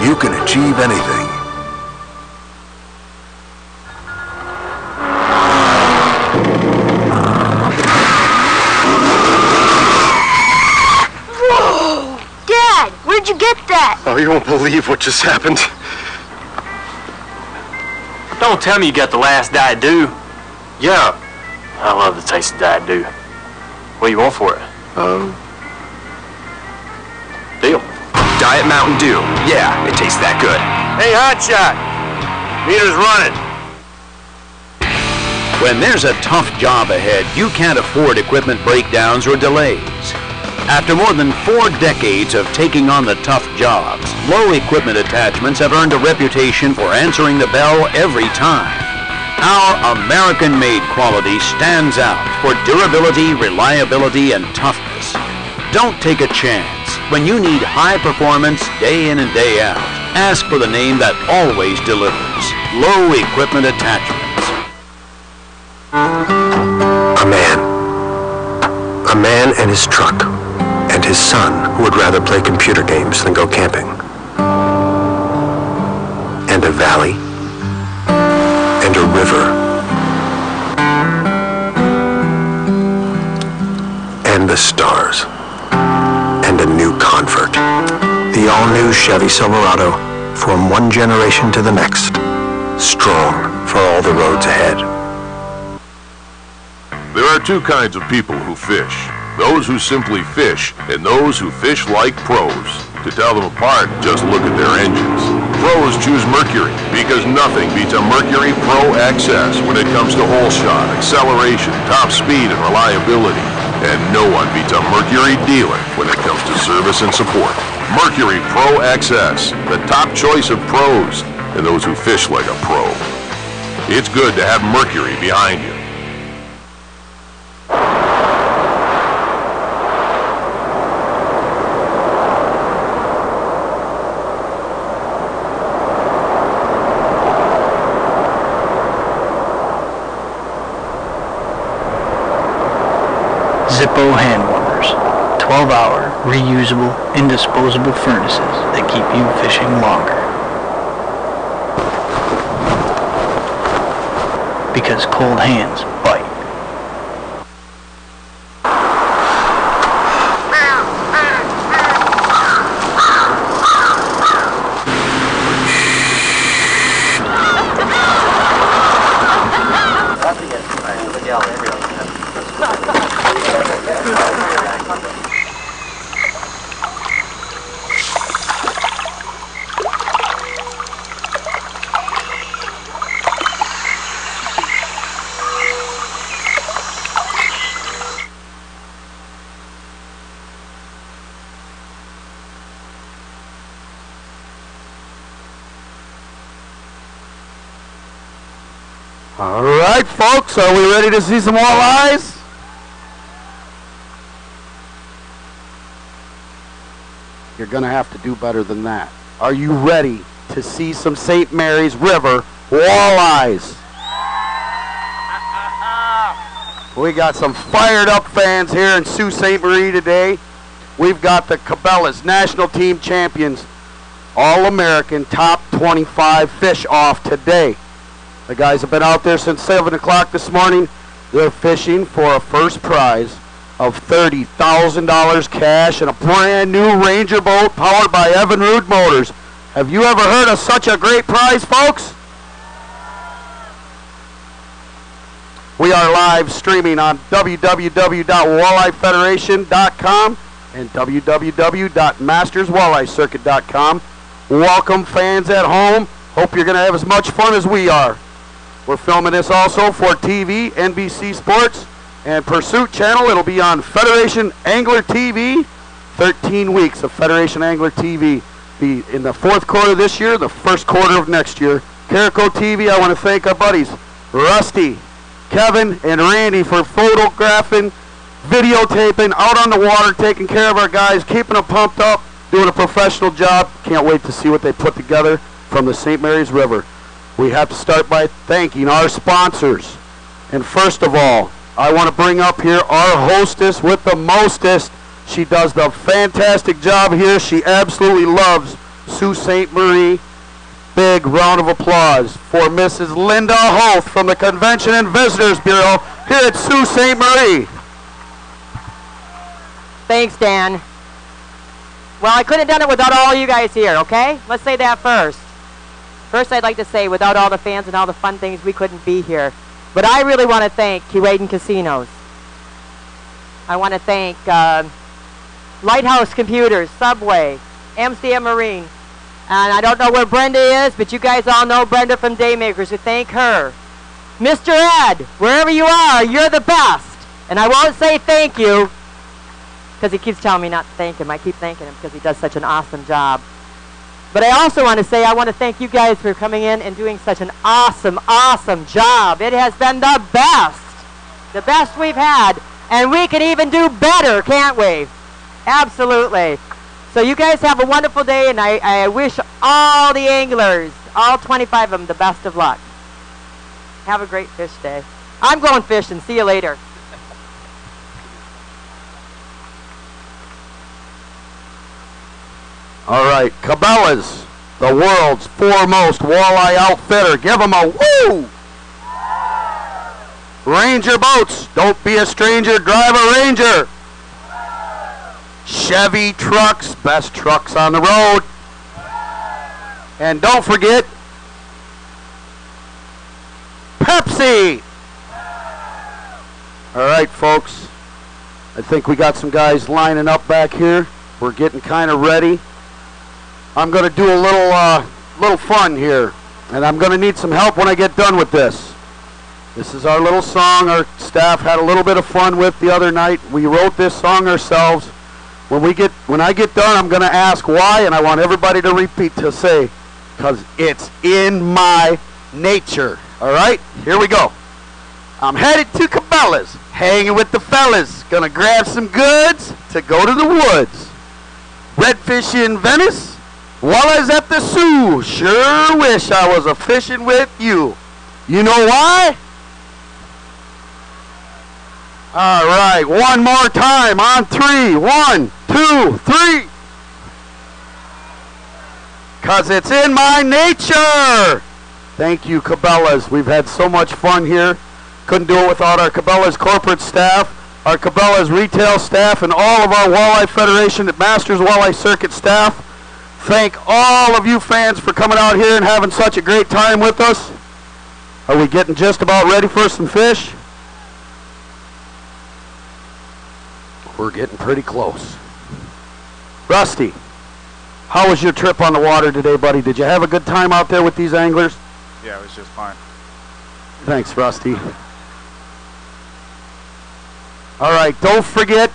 you can achieve anything. Whoa! Dad, where'd you get that? Oh, you won't believe what just happened. Don't tell me you got the last Diet Dew. Yeah. I love the taste of Diet Dew. What do you want for it? Deal. Diet Mountain Dew. Yeah, it tastes that good. Hey, Hotshot. Meter's running. When there's a tough job ahead, you can't afford equipment breakdowns or delays. After more than 4 decades of taking on the tough jobs, Low Equipment Attachments have earned a reputation for answering the bell every time. Our American-made quality stands out for durability, reliability, and toughness. Don't take a chance. When you need high performance day in and day out, ask for the name that always delivers. Low Equipment Attachments. A man and his truck, and his son who would rather play computer games than go camping. And a valley, and a river, and the stars, and a new convert. The all-new Chevy Silverado, from one generation to the next, strong for all the roads ahead. There are 2 kinds of people who fish. Those who simply fish, and those who fish like pros. To tell them apart, just look at their engines. Pros choose Mercury, because nothing beats a Mercury Pro XS when it comes to hole shot, acceleration, top speed, and reliability. And no one beats a Mercury dealer when it comes to service and support. Mercury Pro XS, the top choice of pros, and those who fish like a pro. It's good to have Mercury behind you. Zippo hand warmers, 12-hour, reusable, indisposable furnaces that keep you fishing longer. Because cold hands bite. All right, folks, are we ready to see some walleyes? You're going to have to do better than that. Are you ready to see some St. Mary's River walleyes? We got some fired up fans here in Sault Ste. Marie today. We've got the Cabela's National Team Champions, All-American Top 25 fish off today. The guys have been out there since 7 o'clock this morning. They're fishing for a first prize of $30,000 cash and a brand new Ranger boat powered by Evinrude Motors. Have you ever heard of such a great prize, folks? We are live streaming on www.walleyefederation.com and www.masterswalleyecircuit.com. Welcome, fans at home. Hope you're going to have as much fun as we are. We're filming this also for TV, NBC Sports, and Pursuit Channel. It'll be on Federation Angler TV. 13 weeks of Federation Angler TV. Be in the 4th quarter this year, the 1st quarter of next year. Carico TV, I want to thank our buddies, Rusty, Kevin, and Randy for photographing, videotaping, out on the water, taking care of our guys, keeping them pumped up, doing a professional job. Can't wait to see what they put together from the St. Mary's River. We have to start by thanking our sponsors. And first of all, I want to bring up here our hostess with the mostest. She does the fantastic job here. She absolutely loves Sault Ste. Marie. Big round of applause for Mrs. Linda Hoth from the Convention and Visitors Bureau here at Sault Ste. Marie. Thanks, Dan. Well, I couldn't have done it without all you guys here, okay? Let's say that first. First, I'd like to say, without all the fans and all the fun things, we couldn't be here. But I really want to thank Keewaydin Casinos. I want to thank Lighthouse Computers, Subway, MCM Marine. And I don't know where Brenda is, but you guys all know Brenda from Daymakers, so thank her. Mr. Ed, wherever you are, you're the best. And I won't say thank you, because he keeps telling me not to thank him. I keep thanking him because he does such an awesome job. But I also want to say I want to thank you guys for coming in and doing such an awesome, awesome job. It has been the best we've had. And we can even do better, can't we? Absolutely. So you guys have a wonderful day, and I wish all the anglers, all 25 of them, the best of luck. Have a great fish day. I'm going fishing. See you later. All right, Cabela's, the world's foremost walleye outfitter. Give them a woo! Ranger Boats, don't be a stranger, drive a Ranger. Chevy trucks, best trucks on the road. And don't forget, Pepsi. All right, folks, I think we got some guys lining up back here. We're getting kind of ready. I'm going to do a little fun here, and I'm going to need some help when I get done with this. This is our little song our staff had a little bit of fun with the other night. We wrote this song ourselves. When I get done, I'm going to ask why, and I want everybody to repeat to say, because it's in my nature. All right, here we go. I'm headed to Cabela's, hanging with the fellas, gonna grab some goods to go to the woods. Redfish in Venice, walleyes at the Soo. Sure wish I was a fishing with you. You know why? All right, one more time on 3. 1, 2, 3. 'Cause it's in my nature. Thank you, Cabela's. We've had so much fun here. Couldn't do it without our Cabela's corporate staff, our Cabela's retail staff, and all of our Walleye Federation at Masters Walleye Circuit staff. Thank all of you fans for coming out here and having such a great time with us. Are we getting just about ready for some fish? We're getting pretty close. Rusty, how was your trip on the water today, buddy? Did you have a good time out there with these anglers? Yeah, it was just fine. Thanks, Rusty. All right, don't forget,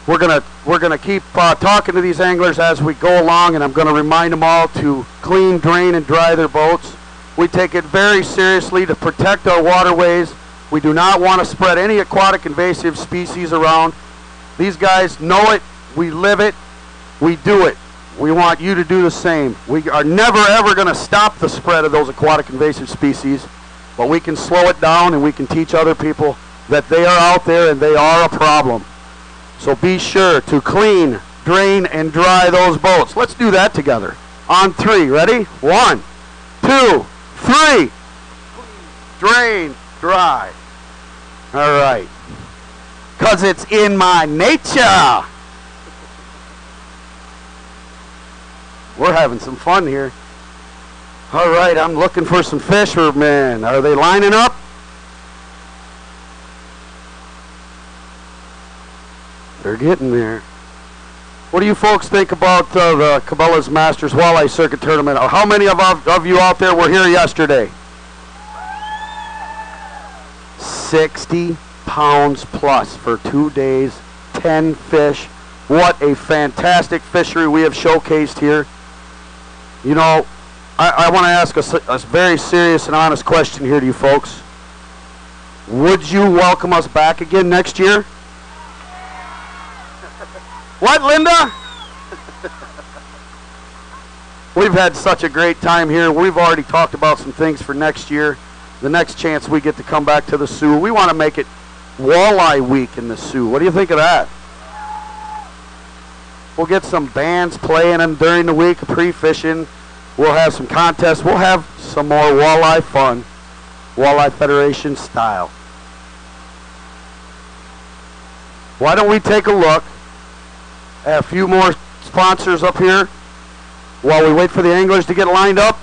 we're gonna keep talking to these anglers as we go along, and I'm gonna remind them all to clean, drain, and dry their boats. We take it very seriously to protect our waterways. We do not want to spread any aquatic invasive species around. These guys know it, we live it, we do it. We want you to do the same. We are never ever going to stop the spread of those aquatic invasive species, but we can slow it down, and we can teach other people that they are out there and they are a problem. So be sure to clean, drain, and dry those boats. Let's do that together. On 3, ready? 1, 2, 3. Drain, dry. All right. 'Cause it's in my nature. We're having some fun here. All right, I'm looking for some fishermen. Are they lining up? They're getting there. What do you folks think about the Cabela's Masters Walleye Circuit Tournament? How many of you out there were here yesterday? 60 pounds plus for 2 days, 10 fish. What a fantastic fishery we have showcased here. You know, I want to ask a very serious and honest question here to you folks. Would you welcome us back again next year? What, Linda? We've had such a great time here. We've already talked about some things for next year. The next chance we get to come back to the Soo, we want to make it Walleye Week in the Soo. What do you think of that? We'll get some bands playing and during the week, pre-fishing. We'll have some contests. We'll have some more walleye fun, Walleye Federation style. Why don't we take a look at a few more sponsors up here while we wait for the anglers to get lined up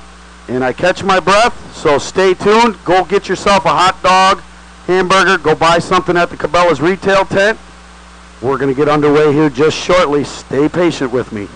and I catch my breath. So stay tuned. Go get yourself a hot dog, hamburger. Go buy something at the Cabela's retail tent. We're going to get underway here just shortly. Stay patient with me.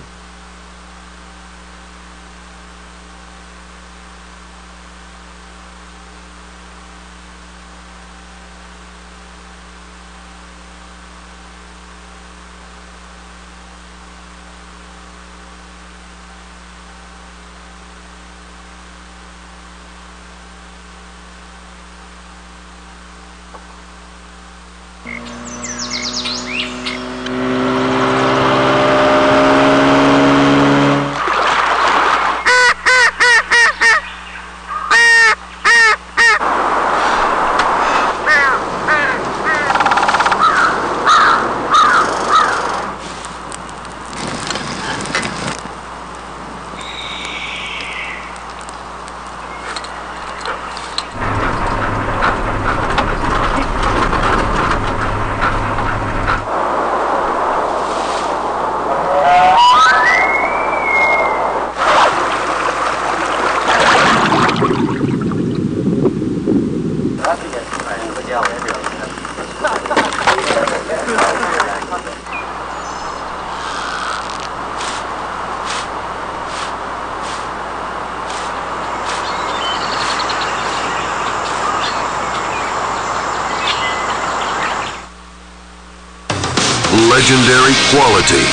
Legendary quality.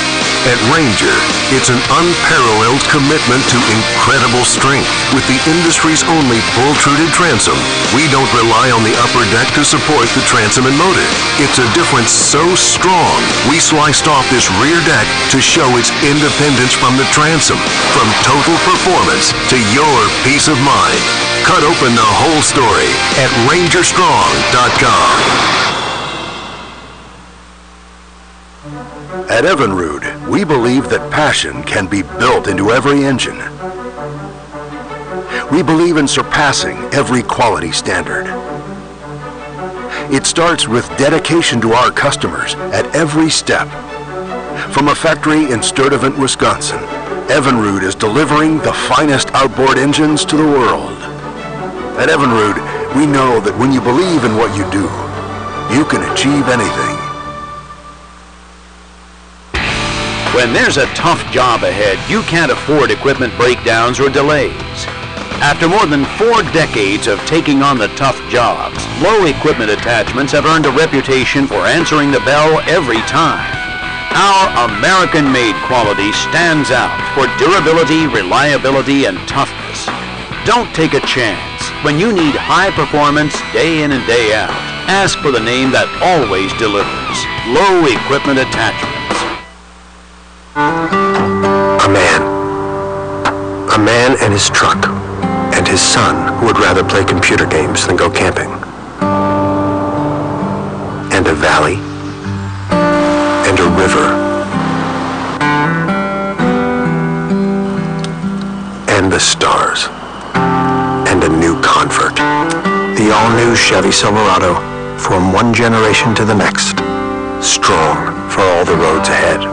At Ranger, it's an unparalleled commitment to incredible strength. With the industry's only bull-truted transom, we don't rely on the upper deck to support the transom and motor. It's a difference so strong, we sliced off this rear deck to show its independence from the transom. From total performance to your peace of mind. Cut open the whole story at rangerstrong.com. At Evinrude, we believe that passion can be built into every engine. We believe in surpassing every quality standard. It starts with dedication to our customers at every step. From a factory in Sturtevant, Wisconsin, Evinrude is delivering the finest outboard engines to the world. At Evinrude, we know that when you believe in what you do, you can achieve anything. When there's a tough job ahead, you can't afford equipment breakdowns or delays. After more than 4 decades of taking on the tough jobs, low equipment attachments have earned a reputation for answering the bell every time. Our American-made quality stands out for durability, reliability, and toughness. Don't take a chance. When you need high performance day in and day out, ask for the name that always delivers. Low Equipment Attachments. A man and his truck, and his son who would rather play computer games than go camping. And a valley, and a river, and the stars, and a new convert. The all-new Chevy Silverado, from one generation to the next, strong for all the roads ahead.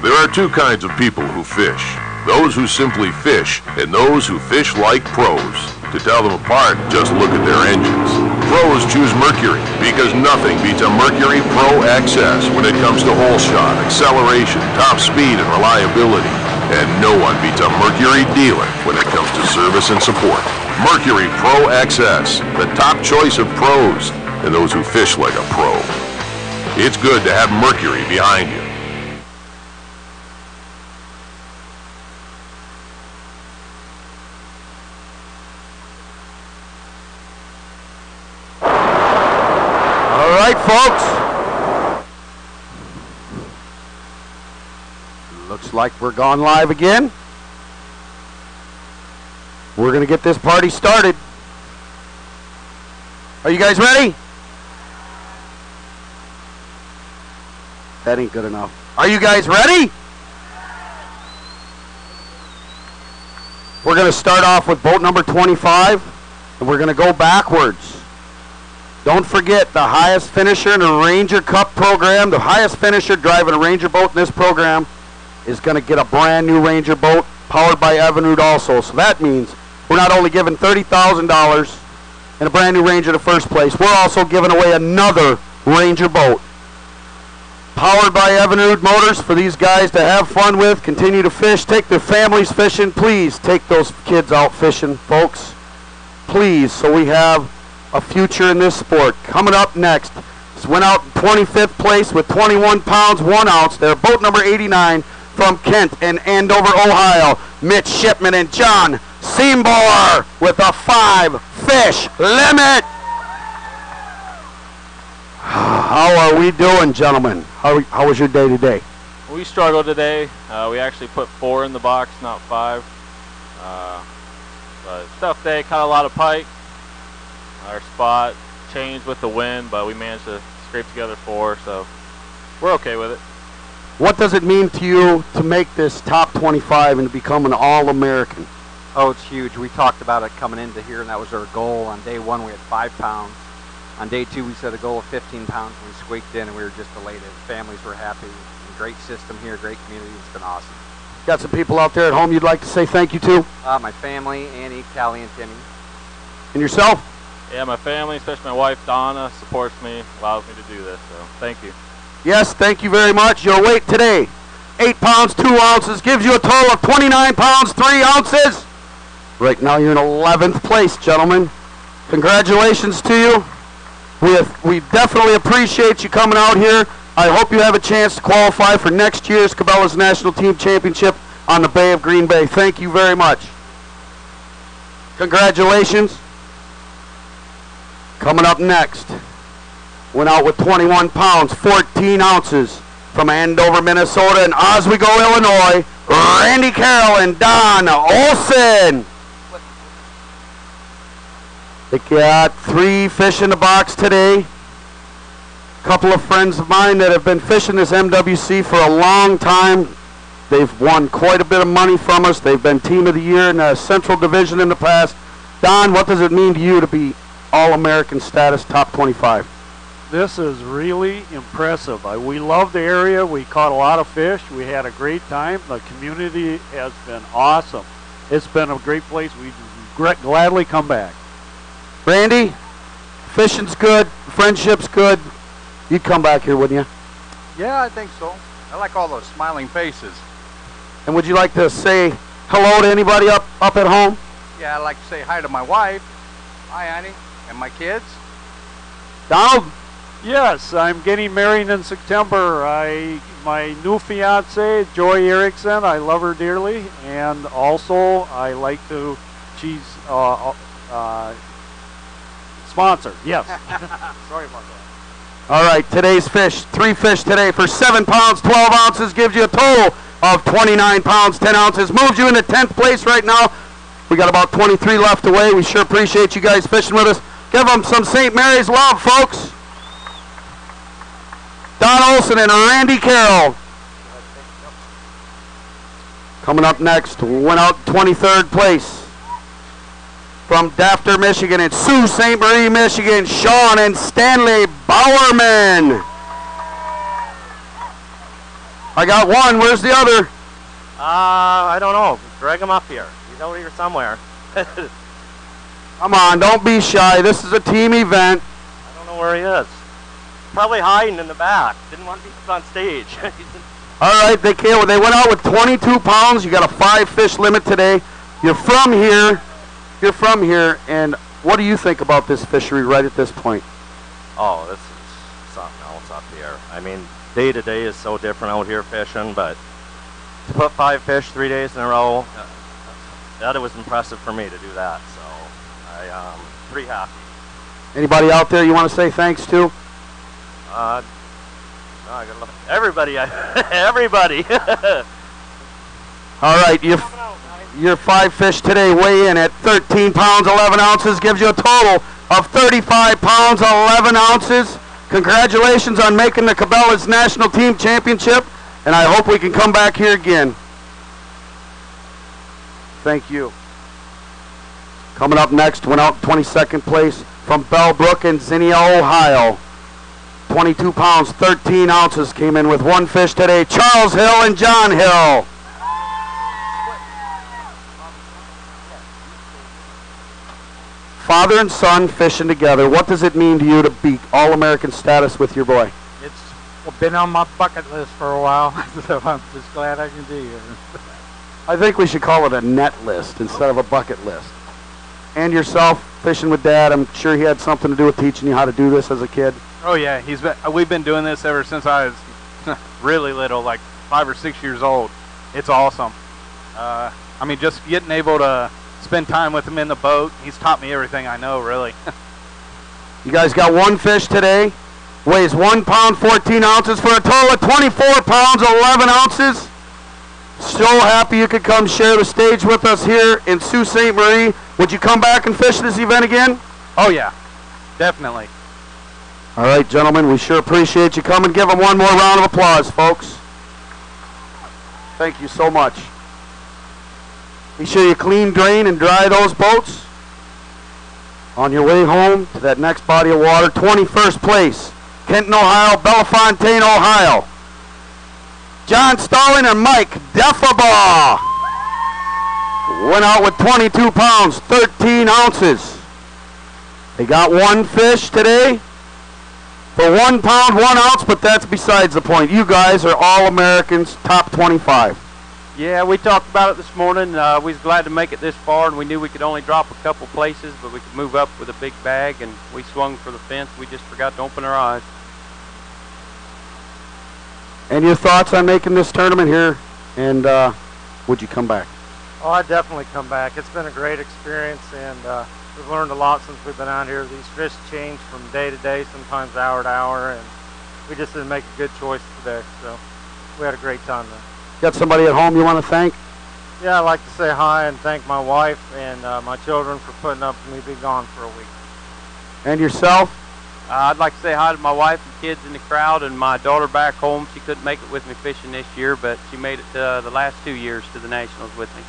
There are two kinds of people who fish. Those who simply fish, and those who fish like pros. To tell them apart, just look at their engines. Pros choose Mercury, because nothing beats a Mercury Pro XS when it comes to hole shot, acceleration, top speed, and reliability. And no one beats a Mercury dealer when it comes to service and support. Mercury Pro XS, the top choice of pros, and those who fish like a pro. It's good to have Mercury behind you. Folks, looks like we're gone live again. We're going to get this party started. Are you guys ready? That ain't good enough. Are you guys ready? We're going to start off with boat number 25, and we're going to go backwards. Don't forget, the highest finisher in the Ranger Cup program, the highest finisher driving a Ranger boat in this program is going to get a brand new Ranger boat powered by Evinrude also. So that means we're not only giving $30,000 and a brand new Ranger in the first place, we're also giving away another Ranger boat powered by Evinrude Motors for these guys to have fun with, continue to fish, take their families fishing. Please take those kids out fishing, folks. Please, so we have a future in this sport. Coming up next, this went out in 25th place with 21 pounds, 1 ounce. They're boat number 89 from Kent and Andover, Ohio. Mitch Shipman and John Seymour with a 5-fish limit. How are we doing, gentlemen? How was your day today? We struggled today. We actually put 4 in the box, not 5. But tough day, caught a lot of pike. Our spot changed with the wind, but we managed to scrape together 4, so we're okay with it. What does it mean to you to make this top 25 and to become an All-American? Oh, it's huge. We talked about it coming into here, and that was our goal. On day 1, we had 5 pounds. On day 2, we set a goal of 15 pounds, and we squeaked in, and we were just elated. Families were happy. Great system here, great community. It's been awesome. Got some people out there at home you'd like to say thank you to? My family, Annie, Callie, and Timmy. And yourself? Yeah, my family, especially my wife, Donna, supports me, allows me to do this, so thank you. Yes, thank you very much. Your weight today, 8 pounds, 2 ounces, gives you a total of 29 pounds, 3 ounces. Right now you're in 11th place, gentlemen. Congratulations to you. We definitely appreciate you coming out here. I hope you have a chance to qualify for next year's Cabela's National Team Championship on the Bay of Green Bay. Thank you very much. Congratulations. Coming up next, went out with 21 pounds, 14 ounces from Andover, Minnesota, and Oswego, Illinois, Randy Carroll and Don Olson. They got 3 fish in the box today. A couple of friends of mine that have been fishing this MWC for a long time. They've won quite a bit of money from us. They've been Team of the Year in the Central Division in the past. Don, what does it mean to you to be All-American status, top 25? This is really impressive. We love the area. We caught a lot of fish. We had a great time. The community has been awesome. It's been a great place. We gladly come back. Randy, fishing's good, friendship's good. You'd come back here, wouldn't you? Yeah, I think so. I like all those smiling faces. And would you like to say hello to anybody up at home? Yeah, I'd like to say hi to my wife. Hi, Annie, and my kids. Donald? Yes, I'm getting married in September. My new fiance, Joy Erickson, I love her dearly, and also I like to, she's sponsor, yes. Sorry about that. All right, today's fish, 3 fish today for 7 pounds, 12 ounces, gives you a total of 29 pounds, 10 ounces, moves you into 10th place right now. We got about 23 left away. We sure appreciate you guys fishing with us. Give them some St. Mary's love, folks. Don Olson and Randy Carroll. Coming up next, went out 23rd place. From Dafter, Michigan, and Sault Ste. Marie, Michigan, Sean and Stanley Bowerman. I got one. Where's the other? I don't know. Drag him up here. He's over here somewhere. Come on, don't be shy. This is a team event. I don't know where he is. Probably hiding in the back. Didn't want to be on stage. All right, they went out with 22 pounds. You got a 5-fish limit today. You're from here. You're from here, and what do you think about this fishery right at this point? Oh, this is something else up here. I mean, day to day is so different out here fishing, but to put 5 fish 3 days in a row, that was impressive for me to do that. So I'm pretty happy. Anybody out there you want to say thanks to? No, I gotta look. Everybody, everybody. All right, your 5 fish today weigh in at 13 pounds, 11 ounces, gives you a total of 35 pounds, 11 ounces. Congratulations on making the Cabela's National Team Championship, and I hope we can come back here again. Thank you. Coming up next, went out 22nd place from Bellbrook in Zinnia, Ohio. 22 pounds, 13 ounces, came in with one fish today. Charles Hill and John Hill. Father and son fishing together. What does it mean to you to be All-American status with your boy? It's been on my bucket list for a while, so I'm just glad I can be here. I think we should call it a net list instead of a bucket list. And yourself, fishing with Dad, I'm sure he had something to do with teaching you how to do this as a kid. Oh yeah, we've been doing this ever since I was really little, like 5 or 6 years old. It's awesome. I mean, just getting able to spend time with him in the boat, he's taught me everything I know, really. You guys got one fish today, weighs 1 pound, 14 ounces for a total of 24 pounds, 11 ounces. So happy you could come share the stage with us here in Sault Ste. Marie. Would you come back and fish this event again? Oh yeah, definitely. All right, gentlemen, we sure appreciate you coming. Give them one more round of applause, folks. Thank you so much. Be sure you clean, drain, and dry those boats. On your way home to that next body of water, 21st place, Kenton, Ohio, Bellefontaine, Ohio. John Stalling and Mike Deffabaugh went out with 22 pounds, 13 ounces. They got one fish today for 1 pound, 1 ounce, but that's besides the point. You guys are All-Americans, top 25. Yeah, we talked about it this morning. We was glad to make it this far, and we knew we could only drop a couple places, but we could move up with a big bag, and we swung for the fence. We just forgot to open our eyes. And your thoughts on making this tournament here, and would you come back? Oh, I'd definitely come back. It's been a great experience, and we've learned a lot since we've been out here. These fish change from day to day, sometimes hour to hour, and we just didn't make a good choice today, so we had a great time there. Got somebody at home you want to thank? Yeah, I'd like to say hi and thank my wife and my children for putting up with me being gone for a week. And yourself? I'd like to say hi to my wife and kids in the crowd and my daughter back home. She couldn't make it with me fishing this year, but she made it the last 2 years to the Nationals with me.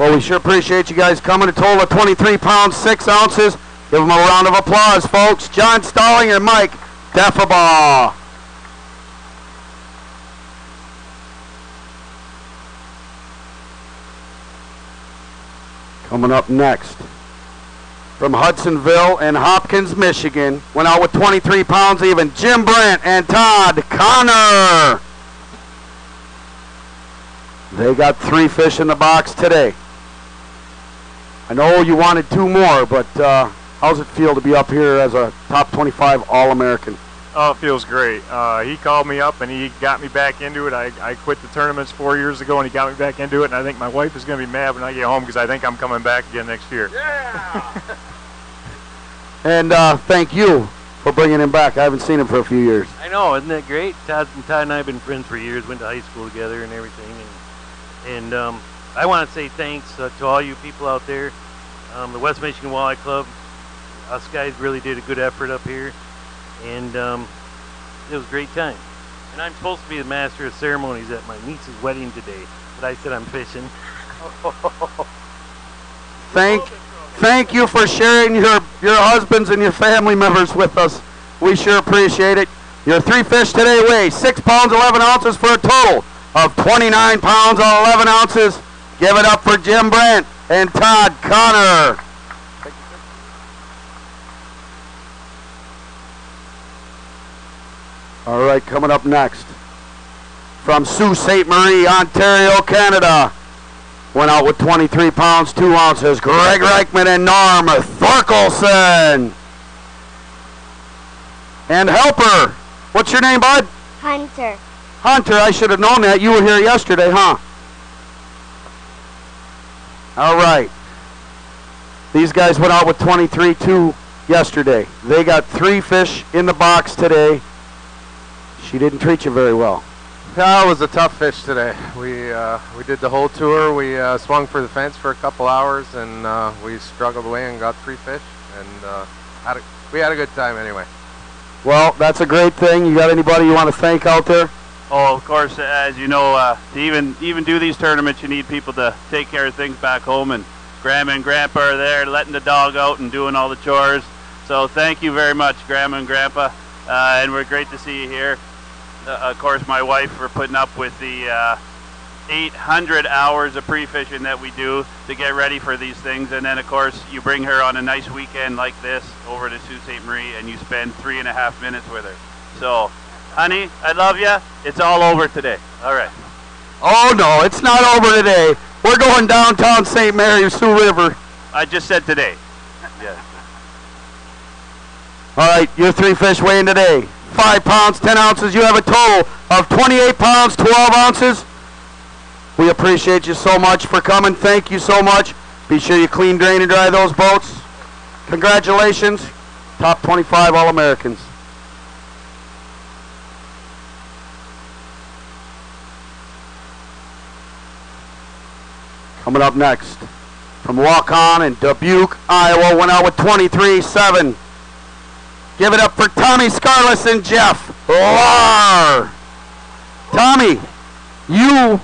Well, we sure appreciate you guys coming. A total of 23 pounds, 6 ounces. Give them a round of applause, folks. John Stalling and Mike Deffabaugh. Coming up next, from Hudsonville and Hopkins, Michigan, went out with 23 pounds even, Jim Brandt and Todd Connor. They got 3 fish in the box today. I know you wanted 2 more, but how's it feel to be up here as a top 25 All-American? Oh, it feels great. He called me up and he got me back into it. I quit the tournaments 4 years ago and he got me back into it, and I think my wife is going to be mad when I get home because I think I'm coming back again next year. Yeah! And thank you for bringing him back. I haven't seen him for a few years. I know, isn't that great? Todd and I have been friends for years, went to high school together and everything. And I want to say thanks to all you people out there. The West Michigan Walleye Club, us guys really did a good effort up here. And it was a great time. And I'm supposed to be the master of ceremonies at my niece's wedding today, but I said I'm fishing. Thank you for sharing your husbands and your family members with us. We sure appreciate it. Your 3 fish today weigh 6 pounds, 11 ounces for a total of 29 pounds, 11 ounces. Give it up for Jim Brandt and Todd Connor. All right, coming up next, from Sault Ste. Marie, Ontario, Canada, went out with 23 pounds, 2 ounces, Greg Reichman and Norm Thorkelson. And helper, what's your name, bud? Hunter. Hunter, I should have known that. You were here yesterday, huh? All right. These guys went out with 23-2 yesterday. They got 3 fish in the box today. She didn't treat you very well. Yeah, it was a tough fish today. We did the whole tour. We swung for the fence for a couple hours, and we struggled away and got 3 fish, and we had a good time anyway. Well, that's a great thing. You got anybody you want to thank out there? Oh, of course, as you know, to even do these tournaments, you need people to take care of things back home, and Grandma and Grandpa are there letting the dog out and doing all the chores. So thank you very much, Grandma and Grandpa, and we're great to see you here. Of course, my wife for putting up with the 800 hours of pre-fishing that we do to get ready for these things, and then of course you bring her on a nice weekend like this over to Sault Ste. Marie and you spend 3.5 minutes with her. So, honey, I love you. It's all over today. All right. Oh no, it's not over today. We're going downtown St. Mary, Sioux River. I just said today. Yeah. All right, your 3 fish weighing today. 5 pounds, 10 ounces. You have a total of 28 pounds, 12 ounces. We appreciate you so much for coming. Thank you so much. Be sure you clean, drain, and dry those boats. Congratulations. Top 25 All-Americans. Coming up next, from Waukon in Dubuque, Iowa, went out with 23-7. Give it up for Tommy Scarless and Jeff Larr. Tommy, you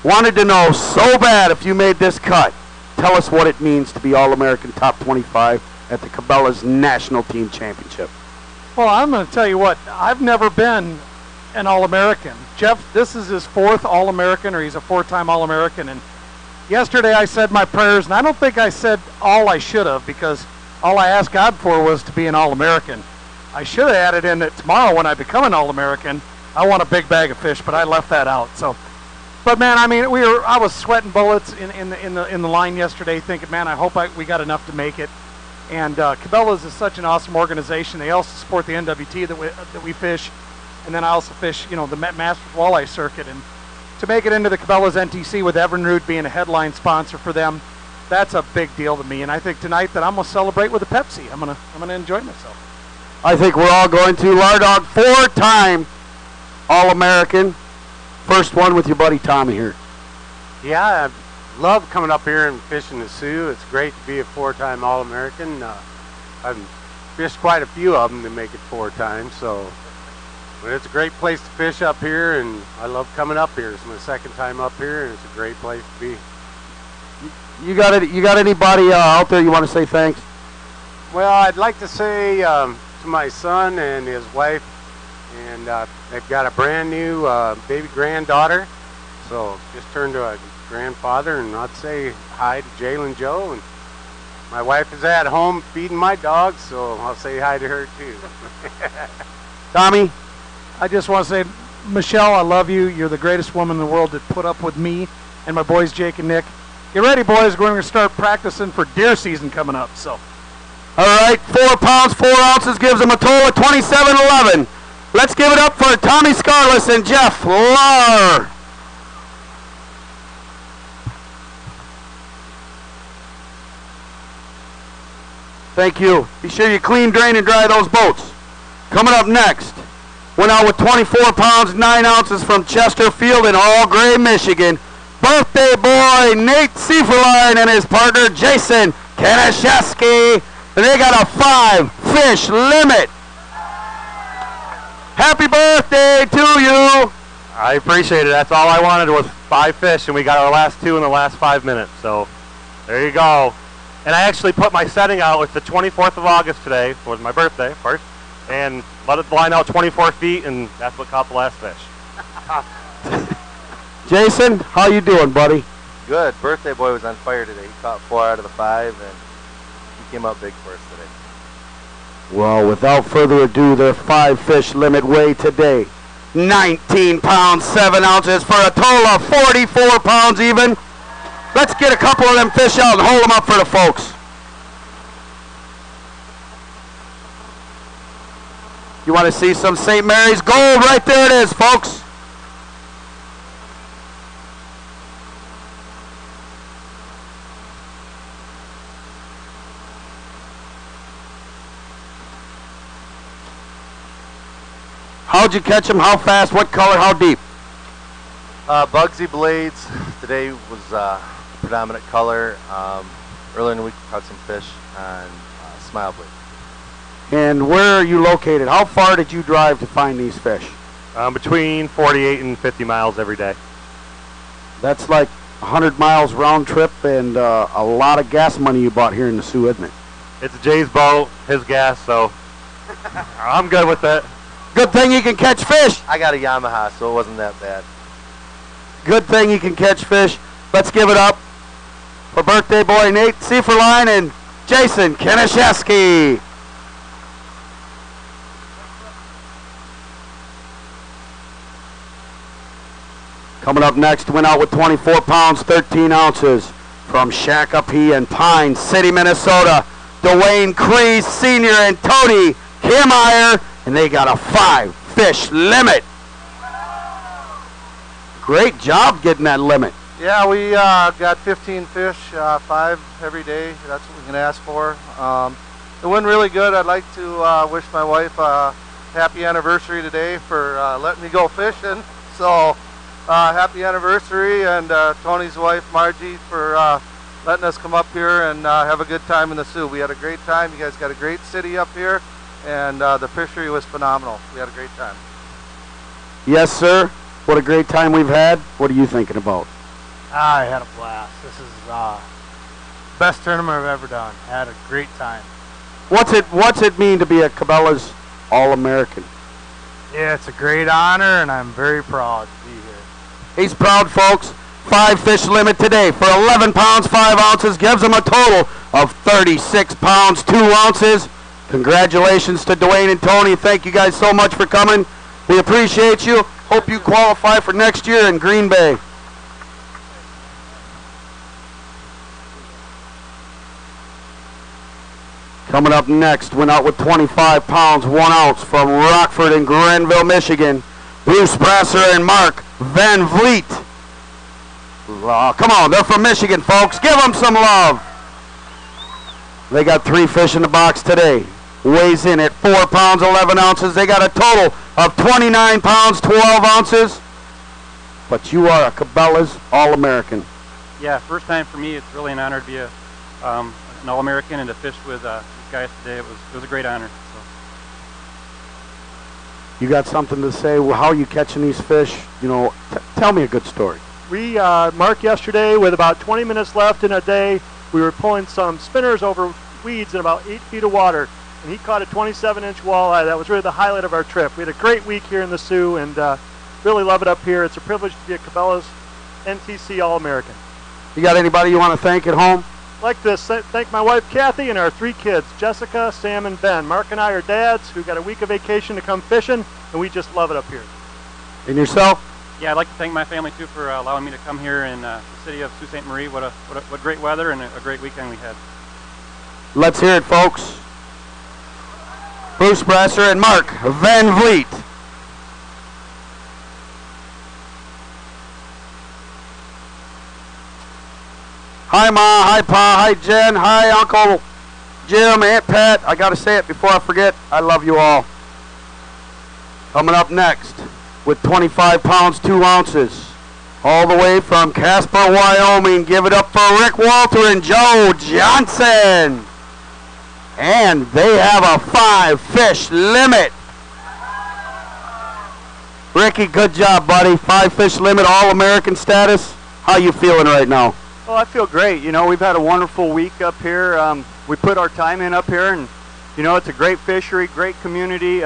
wanted to know so bad if you made this cut. Tell us what it means to be All-American Top 25 at the Cabela's National Team Championship. Well, I'm going to tell you what, I've never been an All-American. Jeff, this is his 4th All-American, or he's a 4-time All-American, and yesterday I said my prayers, and I don't think I said all I should have, because all I asked God for was to be an All-American. I should have added in that tomorrow when I become an All-American, I want a big bag of fish, but I left that out. So, but man, I mean, I was sweating bullets in the line yesterday, thinking, man, I hope we got enough to make it. And Cabela's is such an awesome organization. They also support the NWT that we fish, and then I also fish, you know, the Masters Walleye Circuit. And to make it into the Cabela's NTC with Evinrude being a headline sponsor for them, that's a big deal to me. And I think tonight that I'm gonna celebrate with a Pepsi. I'm gonna enjoy myself. I think we're all going to. Lardog, 4-time All-American. First one with your buddy Tommy here. Yeah, I love coming up here and fishing the Sioux. It's great to be a 4-time All-American. I've fished quite a few of them to make it 4 times, so but it's a great place to fish up here, and I love coming up here. It's my 2nd time up here, and it's a great place to be. You got anybody out there you want to say thanks? Well, I'd like to say to my son and his wife, and they've got a brand new baby granddaughter, so just turned to a grandfather, and I'd say hi to Jalen Joe, and my wife is at home feeding my dog, so I'll say hi to her too. Tommy? I just want to say, Michelle, I love you. You're the greatest woman in the world to put up with me and my boys Jake and Nick. Get ready, boys. We're going to start practicing for deer season coming up. So, all right, 4 pounds, 4 ounces gives them a total of 27-11. Let's give it up for Tommy Scarless and Jeff Larr. Thank you. Be sure you clean, drain, and dry those boats. Coming up next, went out with 24 pounds, 9 ounces from Chesterfield in All Gray, Michigan. Birthday boy Nate Sieferlein and his partner Jason Kanashevsky. And they got a 5-fish limit. Happy birthday to you. I appreciate it. That's all I wanted was 5 fish, and we got our last 2 in the last 5 minutes. So there you go. And I actually put my setting out with the 24th of August today. Was my birthday, of course. And let it line out 24 feet, and that's what caught the last fish. Jason, how you doing, buddy? Good. Birthday boy was on fire today. He caught 4 out of the 5, and he came out big for us today. Well, without further ado, their 5-fish limit weigh today 19 pounds, 7 ounces for a total of 44 pounds even. Let's get a couple of them fish out and hold them up for the folks. You want to see some St. Mary's gold? Right there it is, folks. How'd you catch them? How fast? What color? How deep? Bugsy blades. Today was predominant color. Earlier in the week, we caught some fish on smile blade. And where are you located? How far did you drive to find these fish? Between 48 and 50 miles every day. That's like 100 miles round trip and a lot of gas money you bought here in the Sioux, isn't it? It's Jay's boat, his gas, so I'm good with that. Good thing you can catch fish. I got a Yamaha, so it wasn't that bad. Good thing you can catch fish. Let's give it up for birthday boy Nate Seiferlein and Jason Kaniszewski. Coming up next, went out with 24 pounds, 13 ounces from Shakopee and Pine City, Minnesota. Dwayne Crease Sr. and Tony Kimmeyer, and they got a 5-fish limit. Great job getting that limit. Yeah, we got 15 fish, 5 every day. That's what we can ask for. It went really good. I'd like to wish my wife a happy anniversary today for letting me go fishing. So happy anniversary, and Tony's wife Margie for letting us come up here and have a good time in the Sioux. We had a great time. You guys got a great city up here, and the fishery was phenomenal. We had a great time. Yes, sir. What a great time we've had. What are you thinking about? I had a blast. This is best tournament I've ever done. I had a great time. What's it mean to be a Cabela's All-American? Yeah, it's a great honor, and I'm very proud to be here. He's proud, folks. 5-fish limit today for 11 pounds, 5 ounces. Gives him a total of 36 pounds, 2 ounces. Congratulations to Dwayne and Tony. Thank you guys so much for coming. We appreciate you. Hope you qualify for next year in Green Bay. Coming up next, went out with 25 pounds, 1 ounce from Rockford and Grenville, Michigan. Bruce Brasser and Mark Van Vliet. Come on, they're from Michigan, folks. Give them some love. They got 3 fish in the box today. Weighs in at 4 pounds, 11 ounces. They got a total of 29 pounds, 12 ounces. But you are a Cabela's All-American. Yeah, first time for me. It's really an honor to be an All-American and to fish with these guys today. It was a great honor. So. You got something to say? Well, how are you catching these fish? You know, tell me a good story. We marked yesterday with about 20 minutes left in a day. We were pulling some spinners over weeds in about 8 feet of water, and he caught a 27-inch walleye. That was really the highlight of our trip. We had a great week here in the Sioux, and really love it up here. It's a privilege to be a Cabela's NTC All-American. You got anybody you want to thank at home? I'd like to thank my wife, Kathy, and our 3 kids, Jessica, Sam, and Ben. Mark and I are dads who got a week of vacation to come fishing, and we just love it up here. And yourself? Yeah, I'd like to thank my family, too, for allowing me to come here in the city of Sault Ste. Marie. What great weather and a great weekend we had. Let's hear it, folks. Bruce Brasser and Mark Van Vliet. Hi, Ma. Hi, Pa. Hi, Jen. Hi, Uncle Jim, Aunt Pat. I got to say it before I forget. I love you all. Coming up next with 25 pounds, 2 ounces. All the way from Casper, Wyoming. Give it up for Rick Walter and Joe Johnson. And they have a 5-fish limit. Ricky, good job, buddy. 5-fish limit, All-American status. How you feeling right now? Well, I feel great. You know, we've had a wonderful week up here. We put our time in up here, and, you know, it's a great fishery, great community.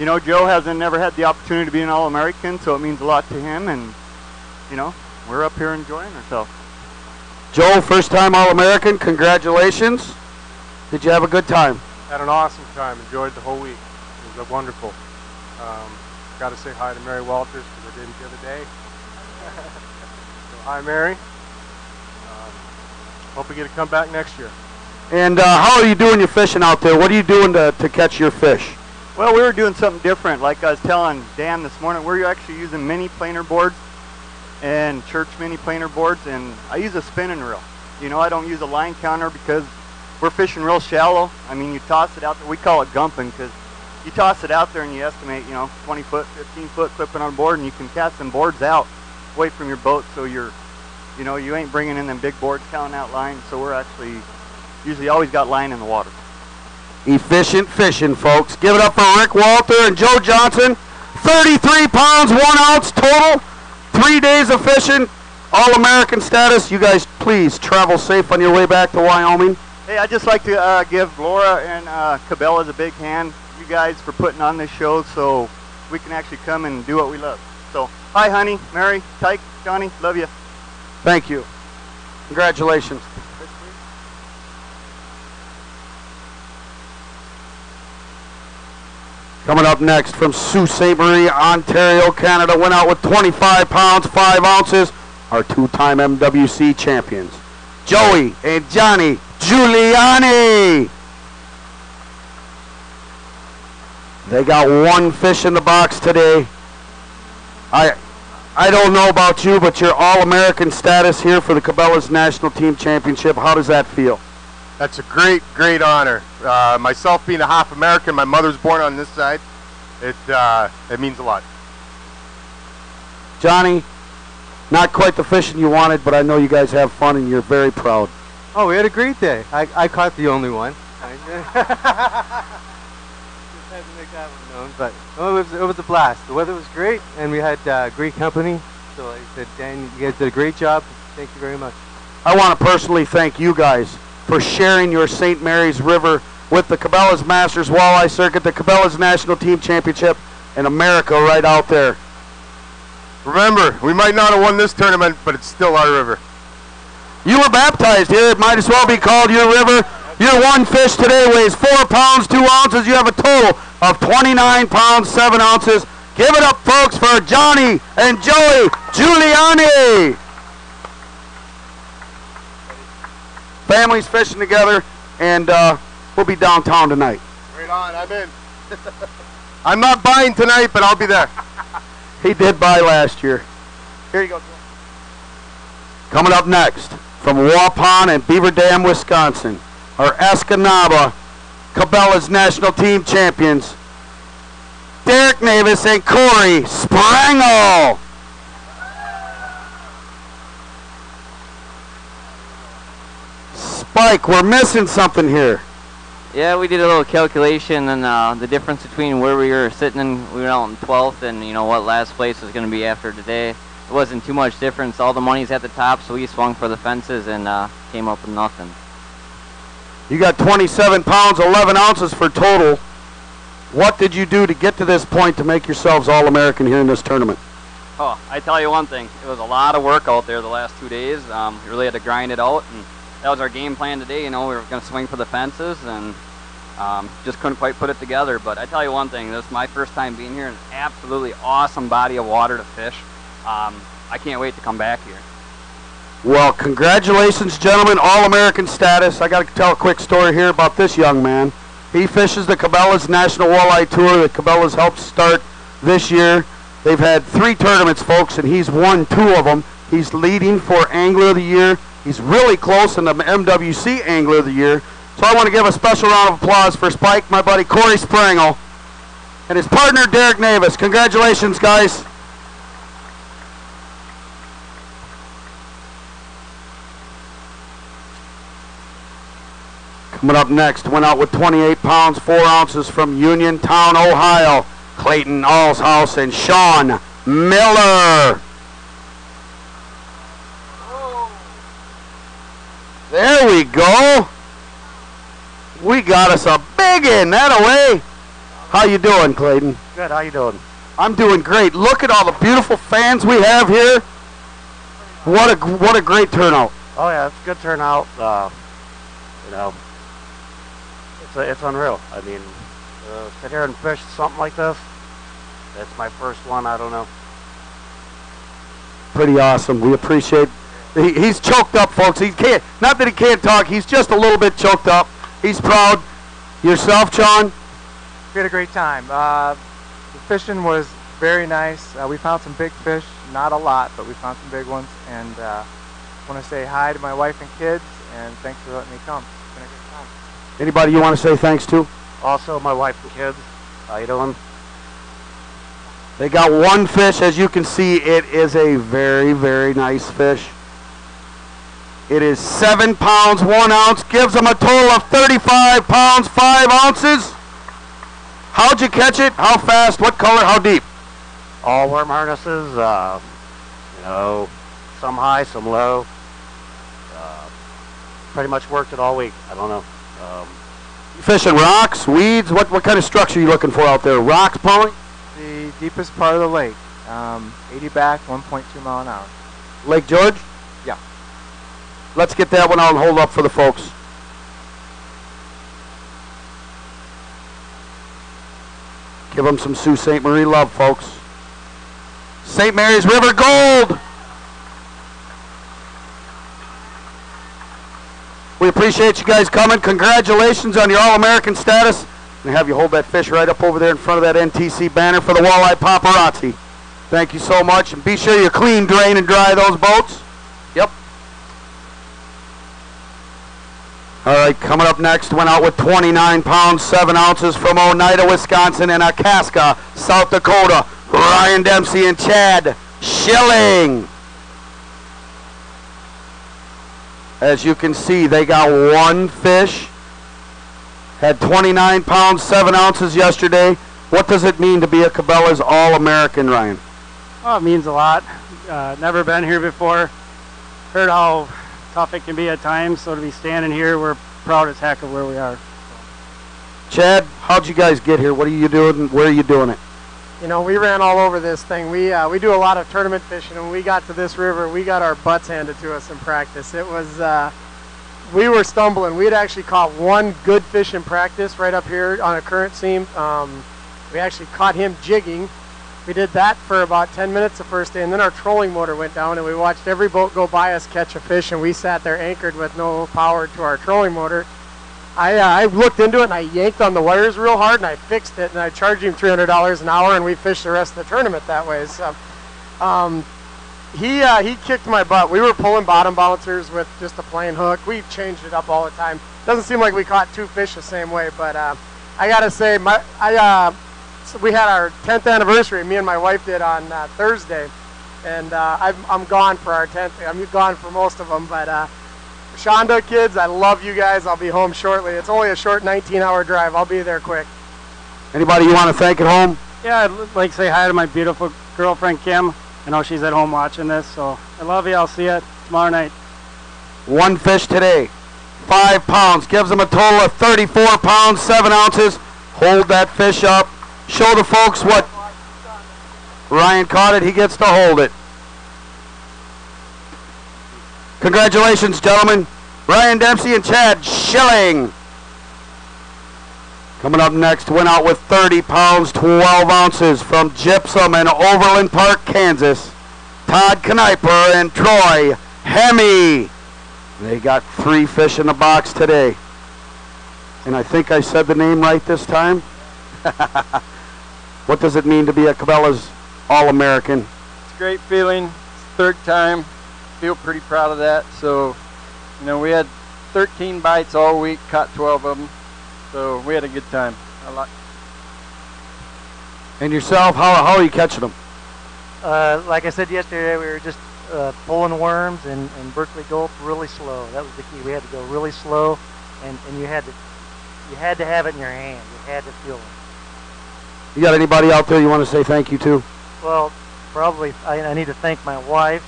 You know, Joe hasn't never had the opportunity to be an All-American, so it means a lot to him, and, you know, we're up here enjoying ourselves. Joe, first-time All-American. Congratulations. Did you have a good time? Had an awesome time. Enjoyed the whole week. It was wonderful. Got to say hi to Mary Walters because I didn't the other day. So, hi, Mary. Hope we get to come back next year. And how are you doing your fishing out there? What are you doing to catch your fish? Well, we were doing something different. Like I was telling Dan this morning, we're actually using mini planer boards and church mini planer boards, and I use a spinning reel. You know, I don't use a line counter because we're fishing real shallow. I mean, you toss it out there. We call it gumping because you toss it out there and you estimate, you know, 20 foot, 15 foot clipping on board, and you can cast them boards out away from your boat, so you're, you know, you ain't bringing in them big boards counting out line. So we're actually usually always got line in the water. Efficient fishing, folks. Give it up for Rick Walter and Joe Johnson. 33 pounds, 1 ounce total. 3 days of fishing. All-American status. You guys, please travel safe on your way back to Wyoming. Hey, I'd just like to give Laura and Cabela's a big hand, you guys, for putting on this show so we can actually come and do what we love. So, hi, honey, Mary, Tyke, Johnny, love you. Thank you. Congratulations. Coming up next from Sault Ste. Marie, Ontario, Canada, went out with 25 pounds, 5 ounces, our 2-time MWC champions, Joey and Johnny Giuliani. They got 1 fish in the box today. I don't know about you, but your All-American status here for the Cabela's National Team Championship, how does that feel? That's a great, great honor. Myself being a half American, my mother's born on this side, it means a lot. Johnny, not quite the fishing you wanted, but I know you guys have fun and you're very proud. Oh, we had a great day. I caught the only one. But it was a blast. The weather was great, and we had great company. So like I said, Dan, you guys did a great job. Thank you very much. I want to personally thank you guys for sharing your St. Mary's River with the Cabela's Masters Walleye Circuit, the Cabela's National Team Championship, and America right out there. Remember, we might not have won this tournament, but it's still our river. You were baptized here. It might as well be called your river. Your 1 fish today weighs 4 pounds, 2 ounces. You have a total of 29 pounds, 7 ounces. Give it up, folks, for Johnny and Joey Giuliani. Families fishing together, and we'll be downtown tonight. Right on, I'm in. I'm not buying tonight, but I'll be there. He did buy last year. Here you go. Coming up next, from Waupun and Beaver Dam, Wisconsin, our Escanaba Cabela's National Team Champions, Derek Navis and Corey Sprangel. Spike, we're missing something here. Yeah, we did a little calculation, and the difference between where we were sitting and we were out in 12th and, you know, what last place was going to be after today. It wasn't too much difference. All the money's at the top, so we swung for the fences and came up with nothing. You got 27 pounds, 11 ounces for total. What did you do to get to this point to make yourselves All-American here in this tournament? Oh, I tell you one thing. It was a lot of work out there the last 2 days. We really had to grind it out, and that was our game plan today. You know, we were going to swing for the fences, and just couldn't quite put it together. But I tell you one thing. This is my first time being here. An absolutely awesome body of water to fish. I can't wait to come back here. Well, congratulations, gentlemen. All-American status. I got to tell a quick story here about this young man. He fishes the Cabela's National Walleye Tour that Cabela's helped start this year. They've had 3 tournaments, folks, and he's won 2 of them. He's leading for Angler of the Year. He's really close in the MWC Angler of the Year. So I want to give a special round of applause for Spike, my buddy Corey Sprangel, and his partner Derek Navis. Congratulations, guys. Coming up next, went out with 28 pounds, 4 ounces from Uniontown, Ohio, Clayton Allshouse and Sean Miller. There we go. We got us a big one, that away. How you doing, Clayton? Good, how you doing? I'm doing great. Look at all the beautiful fans we have here. What a great turnout. Oh yeah, it's a good turnout. You know, it's unreal. I mean, sit here and fish something like this. That's my first one. I don't know. Pretty awesome. We appreciate. He's choked up, folks. He can't. Not that he can't talk. He's just a little bit choked up. He's proud. Yourself, John? We had a great time. The fishing was very nice. We found some big fish. Not a lot, but we found some big ones. And I want to say hi to my wife and kids, and thanks for letting me come. It's been a good time. Anybody you want to say thanks to? Also, my wife and kids. How you doing? They got 1 fish. As you can see, it is a very, very nice fish. It is 7 pounds, 1 ounce, gives them a total of 35 pounds, 5 ounces. How'd you catch it? How fast? What color? How deep? All worm harnesses, you know, some high, some low. Pretty much worked it all week. I don't know. Fishing rocks, weeds? What kind of structure are you looking for out there? Rocks, Paulie? The deepest part of the lake. 80 back, 1.2 mile an hour. Lake George? Yeah. Let's get that one out and hold up for the folks. Give them some Sault Ste. Marie love, folks. St. Mary's River Gold! We appreciate you guys coming. Congratulations on your All-American status. And have you hold that fish right up over there in front of that NTC banner for the Walleye Paparazzi. Thank you so much. And be sure you clean, drain, and dry those boats. Yep. All right, coming up next, went out with 29 pounds, 7 ounces from Oneida, Wisconsin, and Akaska, South Dakota. Ryan Dempsey and Chad Schilling. As you can see, they got one fish. Had 29 pounds, 7 ounces yesterday. What does it mean to be a Cabela's All-American, Ryan? Oh, it means a lot. Never been here before. Heard how tough it can be at times, so to be standing here, we're proud as heck of where we are. Chad, how'd you guys get here? What are you doing and where are you doing it? You know, we ran all over this thing. We do a lot of tournament fishing, and when we got to this river, we got our butts handed to us in practice. It was, we were stumbling. We had actually caught one good fish in practice right up here on a current seam. We actually caught him jigging. We did that for about 10 minutes the first day, and then our trolling motor went down, and we watched every boat go by us catch a fish, and we sat there anchored with no power to our trolling motor. I looked into it, and I yanked on the wires real hard, and I fixed it, and I charged him $300 an hour, and we fished the rest of the tournament that way. So he kicked my butt. We were pulling bottom bouncers with just a plain hook. We changed it up all the time. Doesn't seem like we caught 2 fish the same way, but I got to say, so we had our 10th anniversary, me and my wife did on Thursday, and I'm gone for our 10th. I'm gone for most of them, but Shonda kids, I love you guys. I'll be home shortly. It's only a short 19-hour drive. I'll be there quick. Anybody you want to thank at home? Yeah, I'd like to say hi to my beautiful girlfriend, Kim. I know she's at home watching this, so I love you. I'll see you tomorrow night. One fish today, 5 pounds, gives them a total of 34 pounds, 7 ounces. Hold that fish up. Show the folks what Ryan caught it. He gets to hold it. Congratulations, gentlemen. Ryan Dempsey and Chad Schilling. Coming up next, went out with 30 pounds, 12 ounces from Gypsum and Overland Park, Kansas. Todd Kniper and Troy Hemme. They got 3 fish in the box today. And I think I said the name right this time. What does it mean to be a Cabela's All-American? It's a great feeling. It's the 3rd time. Feel pretty proud of that. So, you know, we had 13 bites all week, caught 12 of them. So we had a good time. And yourself, how are you catching them? Like I said yesterday, we were just pulling worms and Berkeley Gulp really slow. That was the key. We had to go really slow, and you had to have it in your hand. You had to feel it. You got anybody out there you want to say thank you to? Well, probably I need to thank my wife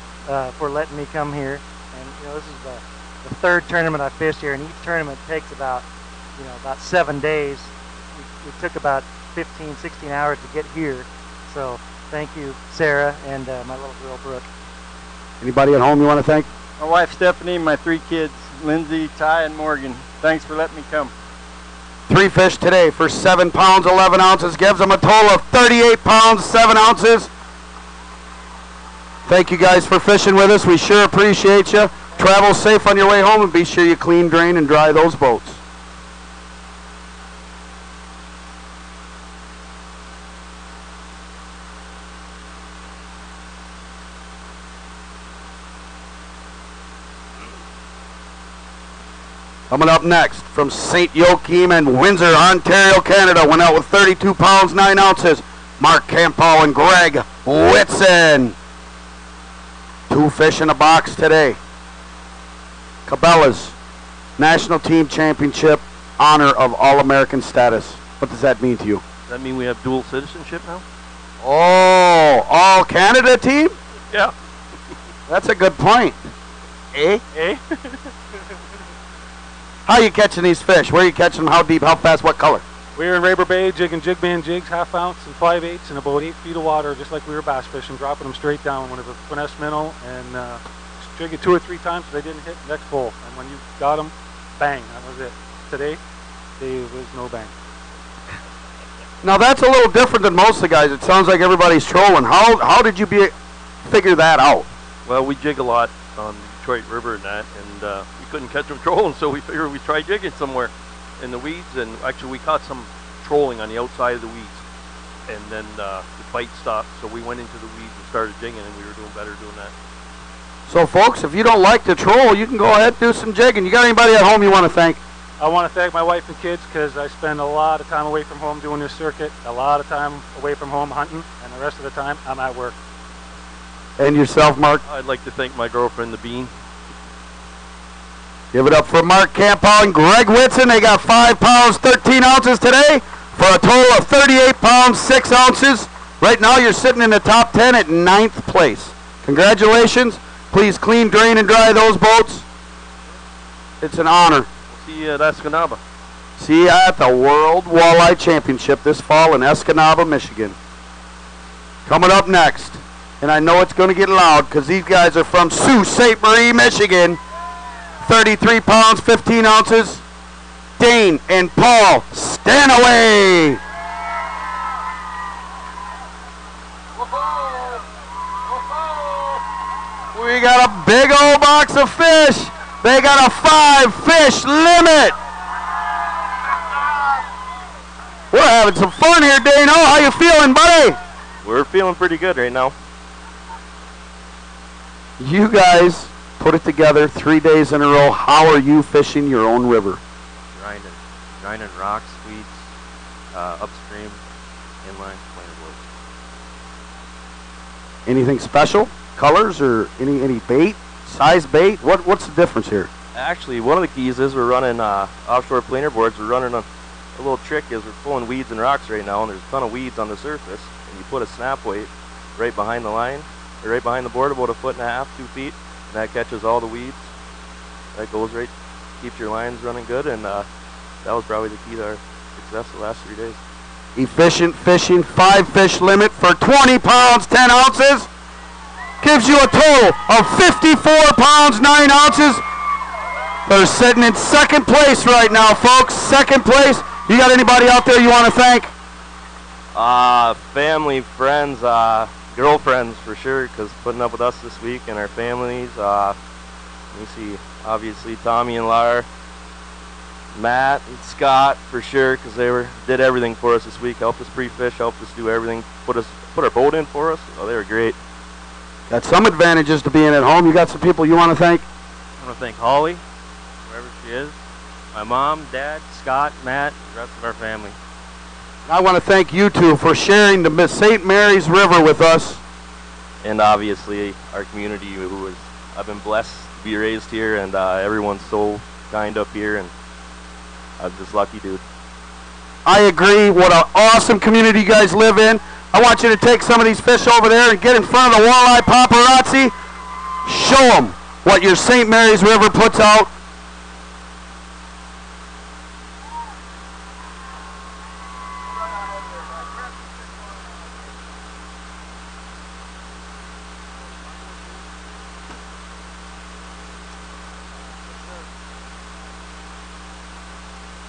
for letting me come here. And you know, this is the 3rd tournament I fished here, and each tournament takes about 7 days. We took about 15, 16 hours to get here. So thank you, Sarah, and my little girl, Brooke. Anybody at home you want to thank? My wife, Stephanie, and my 3 kids, Lindsay, Ty, and Morgan. Thanks for letting me come. 3 fish today for 7 pounds, 11 ounces. Gives them a total of 38 pounds, 7 ounces. Thank you guys for fishing with us. We sure appreciate you. Travel safe on your way home, and be sure you clean, drain, and dry those boats. Coming up next, from St. Joachim and Windsor, Ontario, Canada, went out with 32 pounds, 9 ounces. Mark Campo and Greg Whitson. 2 fish in a box today. Cabela's National Team Championship honor of All-American status. What does that mean to you? Does that mean we have dual citizenship now? Oh, all Canada team? Yeah. That's a good point. Eh? Eh? How are you catching these fish? Where are you catching them? How deep? How fast? What color? We were in Raber Bay jigging jig man jigs, 1/2 ounce and 5/8 in about 8 feet of water, just like we were bass fishing, dropping them straight down when it was a finesse minnow, and jig it 2 or 3 times. They didn't hit. Next hole, and when you got them, bang, that was it. Today, there was no bang. Now that's a little different than most of the guys. It sounds like everybody's trolling. How did you figure that out? Well, we jig a lot on the Detroit River and that, and we couldn't catch them trolling, so we figured we'd try jigging somewhere in the weeds, and actually we caught some trolling on the outside of the weeds, and then the bite stopped, so we went into the weeds and started jigging, and we were doing better doing that. So folks, if you don't like to troll, you can go ahead and do some jigging. You got anybody at home you want to thank? I want to thank my wife and kids because I spend a lot of time away from home doing this circuit, a lot of time away from home hunting, and the rest of the time I'm at work. And yourself, Mark? I'd like to thank my girlfriend, the Bean. Give it up for Mark Campow and Greg Whitson. They got 5 pounds, 13 ounces today for a total of 38 pounds, 6 ounces. Right now you're sitting in the top 10 at 9th place. Congratulations. Please clean, drain, and dry those boats. It's an honor. We'll see you at Escanaba. See you at the World Walleye Championship this fall in Escanaba, Michigan. Coming up next, and I know it's going to get loud because these guys are from Sault Ste. Marie, Michigan. 33 pounds, 15 ounces. Dane and Paul Stanaway. We got a big old box of fish. They got a 5-fish limit. We're having some fun here, Dano. How you feeling, buddy? We're feeling pretty good right now. You guys put it together 3 days in a row. How are you fishing your own river? Grinding rocks, weeds, upstream, inline, planer boards. Anything special? Colors or any bait? Size bait? What's the difference here? Actually, one of the keys is we're running offshore planer boards. We're running a little trick is we're pulling weeds and rocks right now, and there's a ton of weeds on the surface, and you put a snap weight right behind the line, or right behind the board, about 1.5 feet, 2 feet, and that catches all the weeds. That goes right, keeps your lines running good, and that was probably the key to our success the last 3 days. Efficient fishing, 5-fish limit for 20 pounds, 10 ounces. Gives you a total of 54 pounds, 9 ounces. They're sitting in 2nd place right now, folks. 2nd place. You got anybody out there you want to thank? Family, friends, girlfriends for sure, because putting up with us this week and our families. Let me see, obviously Tommy and Lar, Matt and Scott for sure, because they did everything for us this week. Helped us pre-fish, helped us do everything, put our boat in for us. Oh, they were great. Got some advantages to being at home. You got some people you want to thank? I want to thank Holly, wherever she is, my mom, Dad, Scott, Matt, and the rest of our family. I want to thank you two for sharing the St. Mary's River with us. And obviously our community, I've been blessed to be raised here, and everyone's so kind up here, and I'm just lucky, dude. I agree. What an awesome community you guys live in. I want you to take some of these fish over there and get in front of the walleye paparazzi. Show them what your St. Mary's River puts out.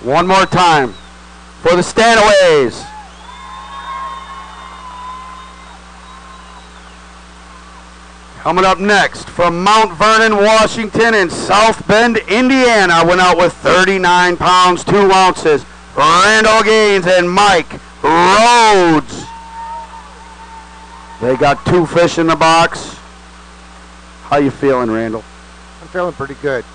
One more time for the Stanaways. Coming up next from Mount Vernon, Washington and South Bend, Indiana, went out with 39 pounds, 2 ounces. Randall Gaines and Mike Rhodes. They got 2 fish in the box. How you feeling, Randall? I'm feeling pretty good.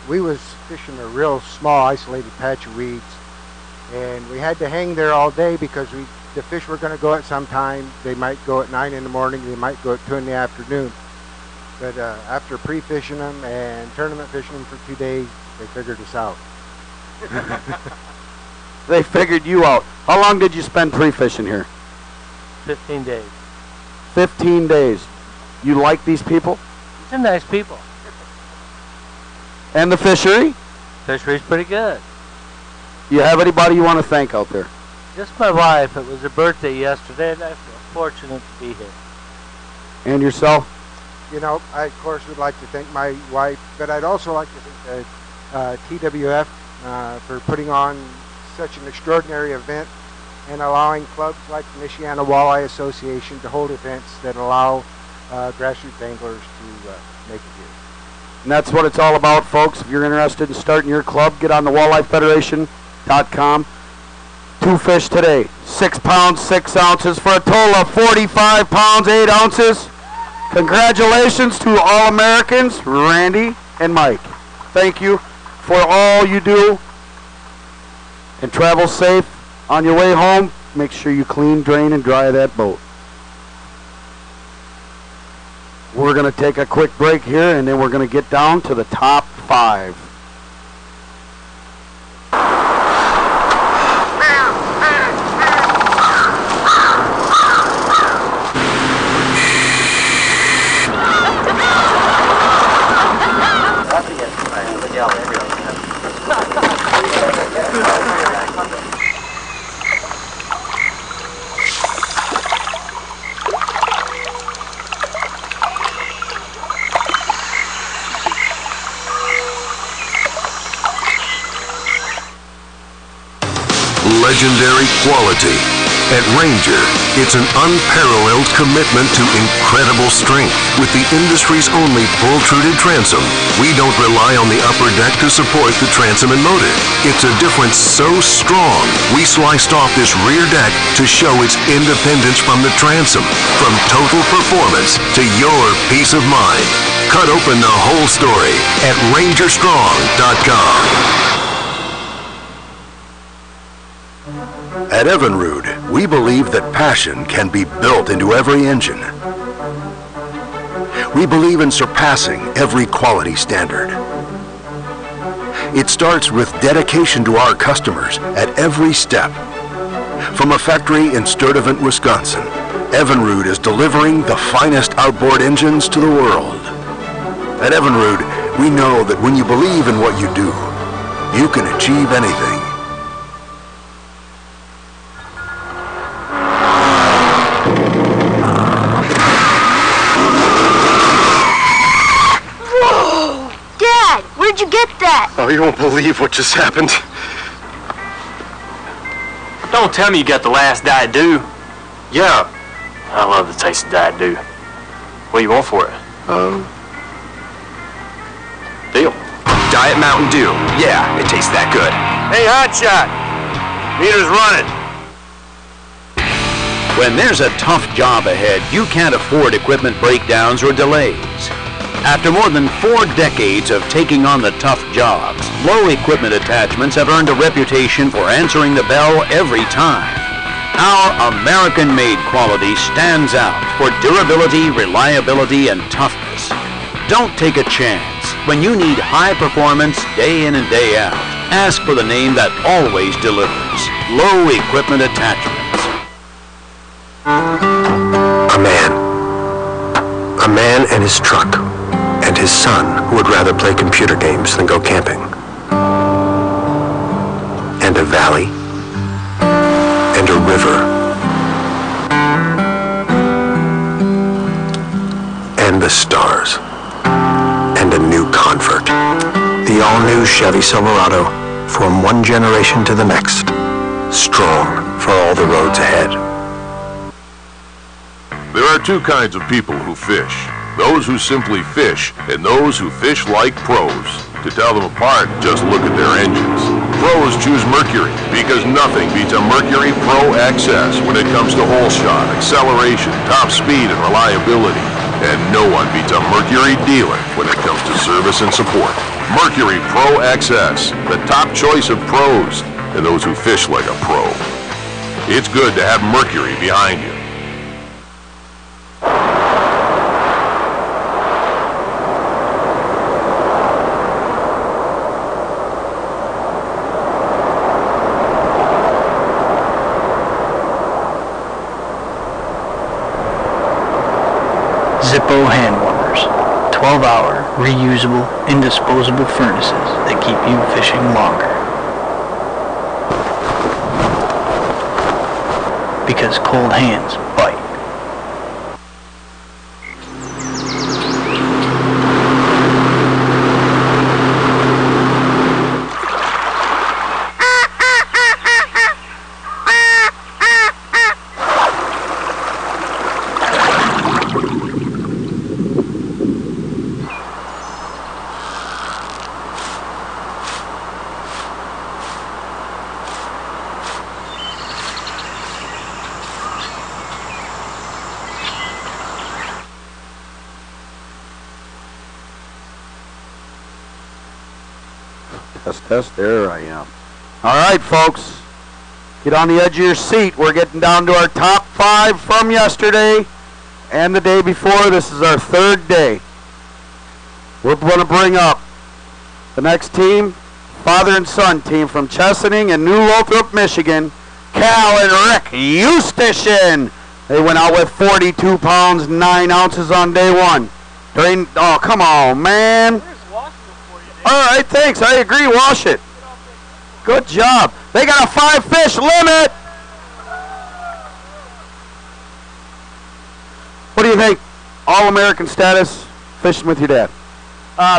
We was fishing a real small, isolated patch of weeds, and we had to hang there all day because the fish were going to go at some time. They might go at 9 in the morning. They might go at 2 in the afternoon. but after pre-fishing them and tournament fishing them for 2 days, they figured us out. They figured you out. How long did you spend pre-fishing here? 15 days. 15 days. You like these people? They're nice people. And the fishery? Fishery's pretty good. You have anybody you want to thank out there? Just my wife. It was her birthday yesterday, and I feel fortunate to be here. And yourself? You know, I of course would like to thank my wife, but I'd also like to thank TWF for putting on such an extraordinary event and allowing clubs like the Michiana Walleye Association to hold events that allow grassroots anglers to make it here. And that's what it's all about, folks. If you're interested in starting your club, get on the walleyefederation.com. 2 fish today, 6 pounds, 6 ounces, for a total of 45 pounds, 8 ounces. Congratulations to all Americans, Randy and Mike. Thank you for all you do. And travel safe on your way home. Make sure you clean, drain, and dry that boat. We're going to take a quick break here, and then we're going to get down to the top 5. Legendary quality. At Ranger, it's an unparalleled commitment to incredible strength. With the industry's only pull-truded transom, we don't rely on the upper deck to support the transom and motor. It's a difference so strong, we sliced off this rear deck to show its independence from the transom. From total performance to your peace of mind. Cut open the whole story at rangerstrong.com. At Evinrude, we believe that passion can be built into every engine. We believe in surpassing every quality standard. It starts with dedication to our customers at every step. From a factory in Sturtevant, Wisconsin, Evinrude is delivering the finest outboard engines to the world. At Evinrude, we know that when you believe in what you do, you can achieve anything. Where'd you get that? Oh, you won't believe what just happened. Don't tell me you got the last Diet Dew. Yeah. I love the taste of Diet Dew. What do you want for it? Deal. Diet Mountain Dew. Yeah, it tastes that good. Hey, Hotshot. Meter's running. When there's a tough job ahead, you can't afford equipment breakdowns or delays. After more than 4 decades of taking on the tough jobs, Lowe Equipment Attachments have earned a reputation for answering the bell every time. Our American-made quality stands out for durability, reliability, and toughness. Don't take a chance. When you need high performance day in and day out, ask for the name that always delivers. Lowe Equipment Attachments. A man and his truck. And his son, who would rather play computer games than go camping. And a valley. And a river. And the stars. And a new convert. The all-new Chevy Silverado, from one generation to the next. Strong for all the roads ahead. There are 2 kinds of people who fish. Those who simply fish, and those who fish like pros. To tell them apart, just look at their engines. Pros choose Mercury, because nothing beats a Mercury Pro XS when it comes to hole shot, acceleration, top speed, and reliability. And no one beats a Mercury dealer when it comes to service and support. Mercury Pro XS, the top choice of pros, and those who fish like a pro. It's good to have Mercury behind you. Depot hand warmers. 12-hour, reusable, indisposable furnaces that keep you fishing longer. Because cold hands bite. Test, there I am. All right, folks, get on the edge of your seat. We're getting down to our top 5 from yesterday and the day before. This is our 3rd day. We're going to bring up the next team, father and son team from Chesaning and New Lothrop, Michigan, Cal and Rick Eustachian. They went out with 42 pounds, 9 ounces on day 1. Oh, come on, man. All right, thanks. I agree. Wash it. Good job. They got a 5-fish limit. What do you think? All-American status fishing with your dad?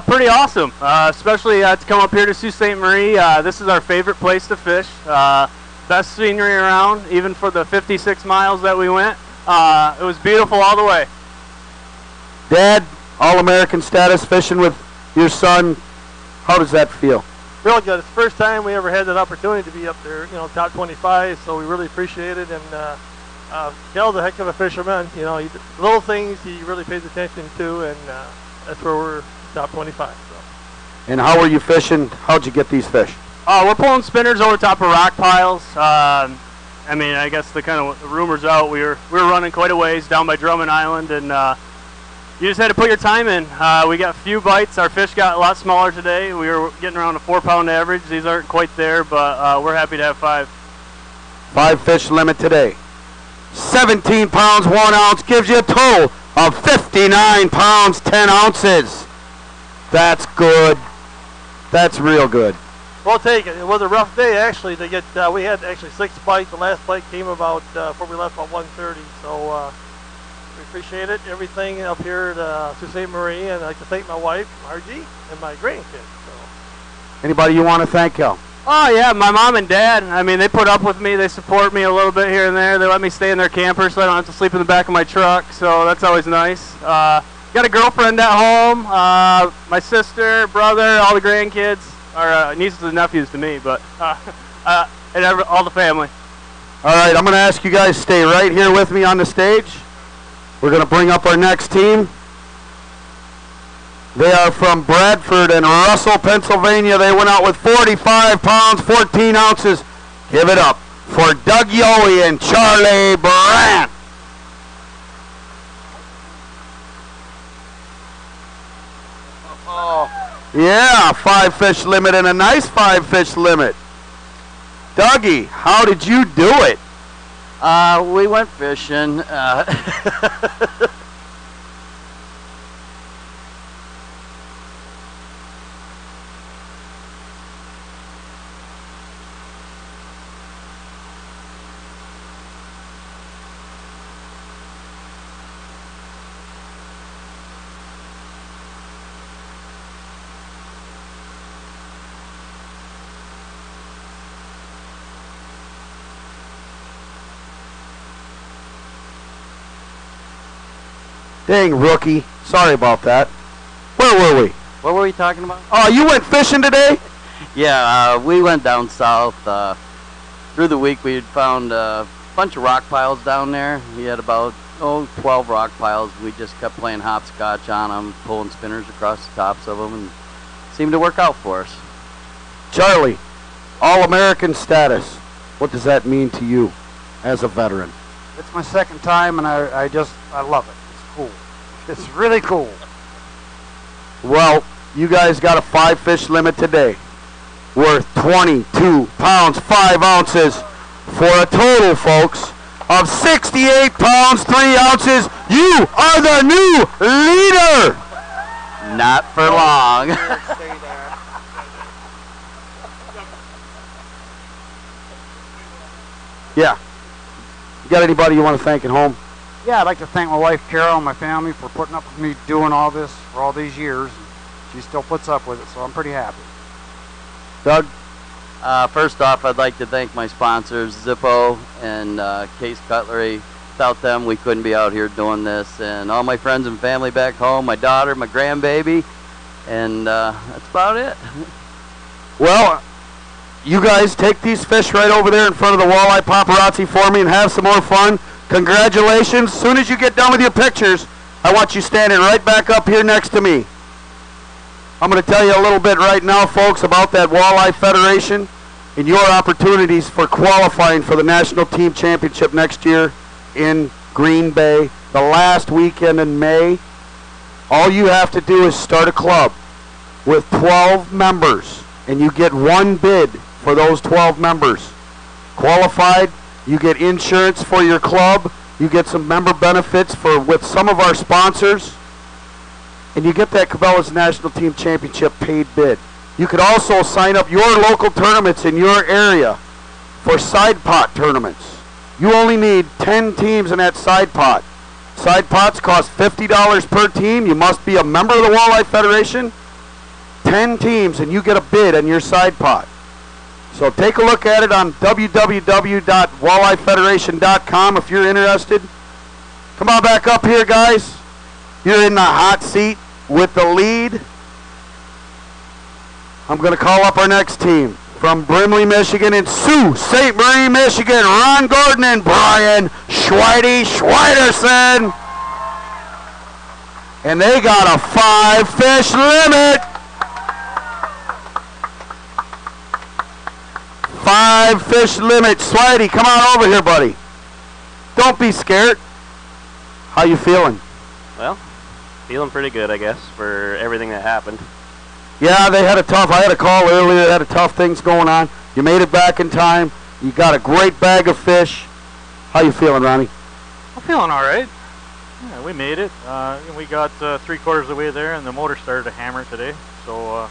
Pretty awesome, especially to come up here to Sault Ste. Marie. This is our favorite place to fish. Best scenery around, even for the 56 miles that we went. It was beautiful all the way. Dad, All-American status fishing with your son. How does that feel? Real good. It's the first time we ever had that opportunity to be up there, top 25, so we really appreciate it. And Kel's a heck of a fisherman. The little things he really pays attention to, and that's where we're top 25. So. And how were you fishing? How'd you get these fish? We're pulling spinners over top of rock piles. I guess the rumor's out. We were running quite a ways down by Drummond Island, and you just had to put your time in. We got a few bites. Our fish got a lot smaller today. We were getting around a 4-pound average. These aren't quite there, but we're happy to have 5. 5-fish limit today. 17 pounds, 1 ounce gives you a total of 59 pounds, 10 ounces. That's good. That's real good. We'll take it. It was a rough day, actually, to get, we had actually 6 bites. The last bite came about, before we left, about 1:30, so we appreciate it. Everything up here at Sault Ste. Marie, and I'd like to thank my wife, Margie, and my grandkids. So. Anybody you want to thank, Kel? Oh, yeah, my mom and dad. They put up with me. They support me a little bit here and there. They let me stay in their camper so I don't have to sleep in the back of my truck, so that's always nice. Got a girlfriend at home, my sister, brother, all the grandkids, or nieces and nephews to me, but and all the family. All right, I'm going to ask you guys to stay right here with me on the stage. We're going to bring up our next team. They are from Bradford and Russell, Pennsylvania. They went out with 45 pounds, 14 ounces. Give it up for Doug Yowie and Charlie Brandt. Yeah, 5-fish limit and a nice 5-fish limit. Dougie, how did you do it? We went fishing. Dang, rookie. Sorry about that. Where were we? What were we talking about? Oh, you went fishing today? Yeah, we went down south. Through the week, we had found a bunch of rock piles down there. We had about 12 rock piles. We just kept playing hopscotch on them, pulling spinners across the tops of them, and seemed to work out for us. Charlie, All-American status. What does that mean to you as a veteran? It's my second time, and I love it. Cool. It's really cool. Well, you guys got a 5-fish limit today, worth 22 pounds, 5 ounces, for a total, folks, of 68 pounds, 3 ounces. You are the new leader. Not for long. Yeah. You got anybody you want to thank at home? Yeah, I'd like to thank my wife Carol and my family for putting up with me doing all this for all these years. She still puts up with it, so I'm pretty happy. Doug? First off, I'd like to thank my sponsors, Zippo and Case Cutlery. Without them, we couldn't be out here doing this. And all my friends and family back home, my daughter, my grandbaby, and that's about it. Well, you guys take these fish right over there in front of the walleye paparazzi for me and have some more fun. Congratulations. As soon as you get done with your pictures, I want you standing right back up here next to me. I'm going to tell you a little bit right now, folks, about that Walleye Federation and your opportunities for qualifying for the National Team Championship next year in Green Bay, the last weekend in May. All you have to do is start a club with 12 members, and you get one bid for those 12 members. Qualified, you get insurance for your club, you get some member benefits with some of our sponsors, and you get that Cabela's National Team Championship paid bid. You could also sign up your local tournaments in your area for side pot tournaments. You only need 10 teams in that side pot. Side pots cost $50 per team. You must be a member of the Walleye Federation. 10 teams and you get a bid on your side pot. So take a look at it on www.walleyefederation.com if you're interested. Come on back up here, guys. You're in the hot seat with the lead. I'm going to call up our next team from Brimley, Michigan, and Sault Ste. Marie, Michigan. Ron Gordon and Brian Schweiderson. And they got a 5-fish limit. 5-fish limit. Swidey, come on over here, buddy. Don't be scared. How you feeling? Well, feeling pretty good, I guess, for everything that happened. Yeah, they had a tough. I had a call earlier. They had a tough things going on. You made it back in time. You got a great bag of fish. How you feeling, Ronnie? I'm feeling all right. Yeah, we made it. We got 3/4 of the way there, and the motor started to hammer today. So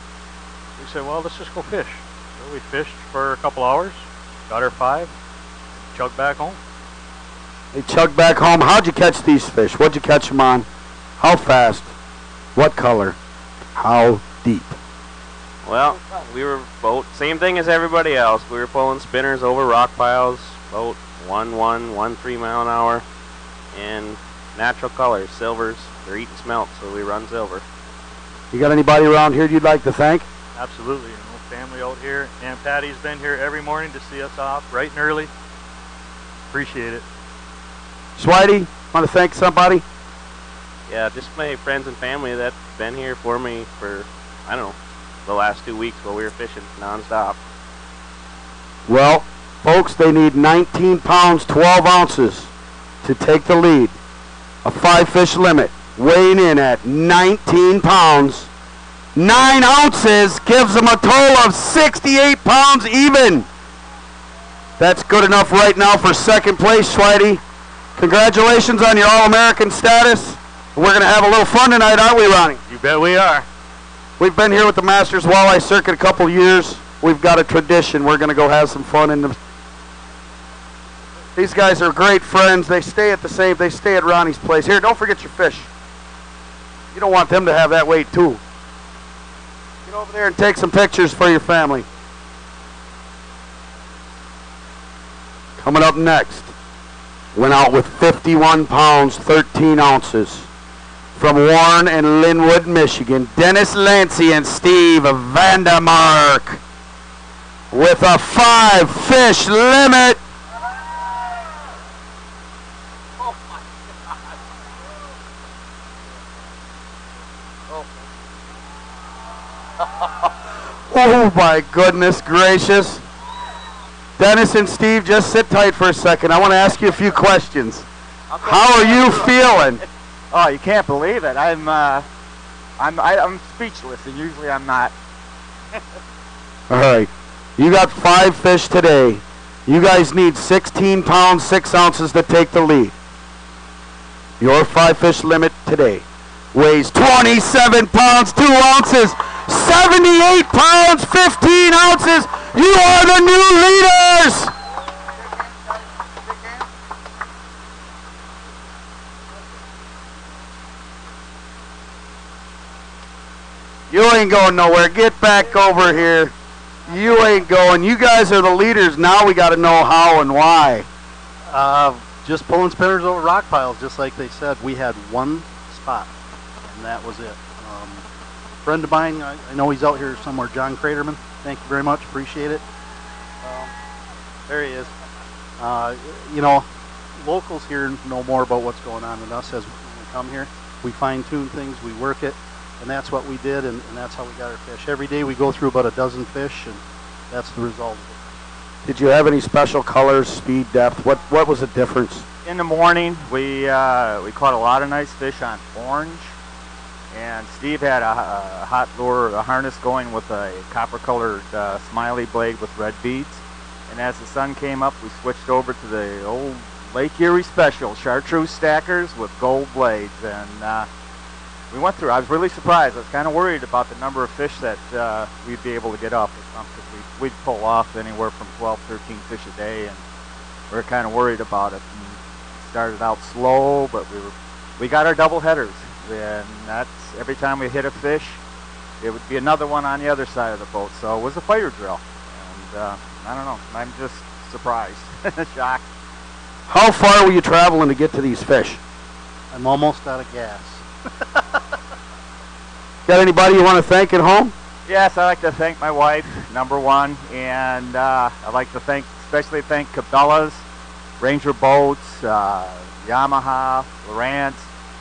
we said, well, let's just go fish. So we fished for a couple hours, got our 5, chugged back home. They chugged back home. How'd you catch these fish? What'd you catch them on? How fast? What color? How deep? Well, we were boat, same thing as everybody else. We were pulling spinners over rock piles, about 1.3 mile an hour, and natural colors, silvers. They're eating smelt, so we run silver. You got anybody around here you'd like to thank? Absolutely. You know, family out here. Aunt Patty's been here every morning to see us off, bright and early. Appreciate it. Swidey, want to thank somebody? Yeah, just my friends and family that's been here for me for, I don't know, the last 2 weeks while we were fishing nonstop. Well, folks, they need 19 pounds, 12 ounces to take the lead. A 5-fish limit, weighing in at 19 pounds. 9 ounces gives them a total of 68 pounds even. That's good enough right now for second place, Swidey. Congratulations on your All-American status. We're going to have a little fun tonight, aren't we, Ronnie? You bet we are. We've been here with the Masters Walleye Circuit a couple years. We've got a tradition. We're going to go have some fun in the... These guys are great friends. They stay at Ronnie's place. Here, don't forget your fish. You don't want them to have that weight, too. Get over there and take some pictures for your family. Coming up next, went out with 51 pounds, 13 ounces. From Warren and Linwood, Michigan, Dennis Lancey and Steve Vandermark with a 5-fish limit. Oh my goodness gracious. Dennis and Steve, just sit tight for a second. I want to ask you a few questions. How are you feeling? Oh, you can't believe it. I'm speechless, and usually I'm not. All right. You got 5 fish today. You guys need 16 pounds, 6 ounces to take the lead. Your 5-fish limit today weighs 27 pounds, 2 ounces, 78 pounds, 15 ounces. You are the new leaders. You ain't going nowhere. Get back over here. You ain't going. You guys are the leaders. Now we got to know how and why. Just pulling spinners over rock piles, just like they said. We had one spot, and that was it. Friend of mine, I know he's out here somewhere, John Craterman. Thank you very much. Appreciate it. There he is. You know, locals here know more about what's going on than us as we come here. We fine-tune things, we work it, and that's what we did, and that's how we got our fish. Every day we go through about a dozen fish, and that's the result. Did you have any special colors, speed, depth? What was the difference? In the morning, we caught a lot of nice fish on orange, and Steve had a hot lure, a harness going with a copper-colored smiley blade with red beads. And as the sun came up, we switched over to the old Lake Erie Special chartreuse stackers with gold blades, and we went through. I was really surprised. I was kind of worried about the number of fish that we'd be able to get up. We'd pull off anywhere from 12, 13 fish a day, and we were kind of worried about it. And started out slow, but we got our double headers, and that's every time we hit a fish, it would be another one on the other side of the boat. So it was a fire drill, and I don't know. I'm just surprised, shocked. How far were you traveling to get to these fish? I'm almost out of gas. Got anybody you want to thank at home? Yes, I'd like to thank my wife, number one, and I'd like to especially thank Cabela's, Ranger Boats, Yamaha, Lowrance.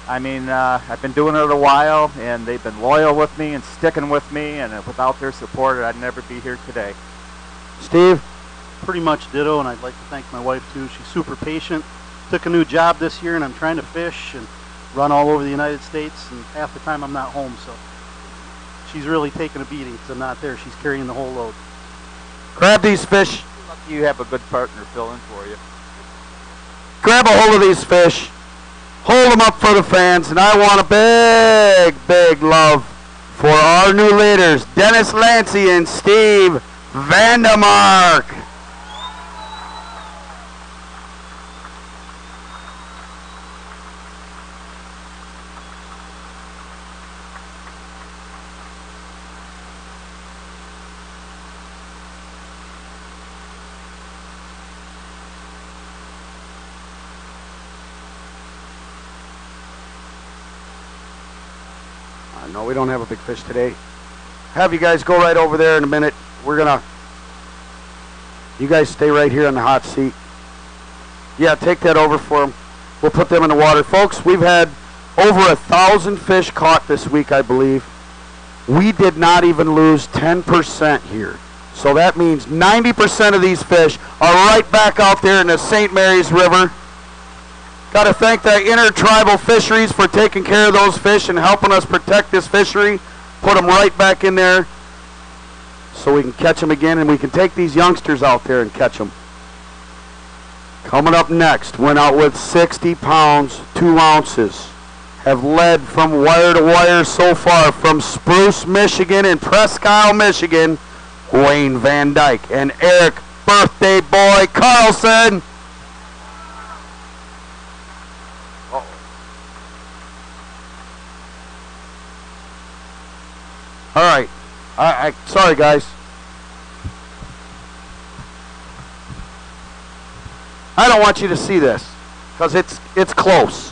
I mean, I've been doing it a while, and they've been loyal with me and sticking with me, and without their support, I'd never be here today. Steve? Pretty much ditto, and I'd like to thank my wife, too. She's super patient. Took a new job this year, and I'm trying to fish and run all over the United States, and half the time I'm not home, so she's really taking a beating because I'm not there. She's carrying the whole load. Grab these fish. Lucky you have a good partner fill in for you. Grab a hold of these fish. Hold them up for the fans, and I want a big, big love for our new leaders, Dennis Lancey and Steve Vandermark. No, we don't have a big fish today. Have you guys go right over there in a minute. You guys stay right here on the hot seat. Yeah, take that over for them. We'll put them in the water. Folks, we've had over 1,000 fish caught this week, I believe. We did not even lose 10% here. So that means 90% of these fish are right back out there in the St. Mary's River. Got to thank the Intertribal Fisheries for taking care of those fish and helping us protect this fishery. Put them right back in there so we can catch them again, and we can take these youngsters out there and catch them. Coming up next, went out with 60 pounds, 2 ounces. Have led from wire to wire so far from Spruce, Michigan and Presque Isle, Michigan, Wayne Van Dyke and Eric Birthday Boy Carlson. All right. Sorry, guys. I don't want you to see this because it's close.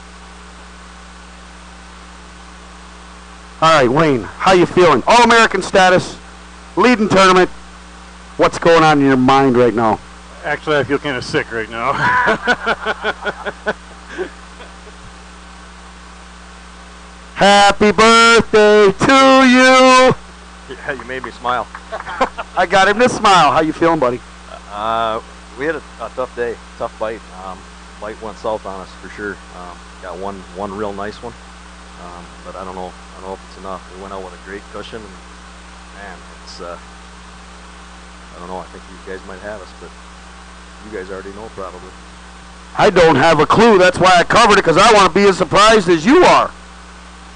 All right, Wayne, how you feeling? All-American status, leading tournament. What's going on in your mind right now? Actually, I feel kind of sick right now. Happy birthday to you. Yeah, you made me smile. I got him to smile. How you feeling, buddy? We had a tough day, tough bite. Bite went south on us for sure. Got one real nice one, but I don't know if it's enough. We went out with a great cushion, and man, it's I don't know. I think these guys might have us, but you guys already know probably. I don't have a clue. That's why I covered it, because I want to be as surprised as you are.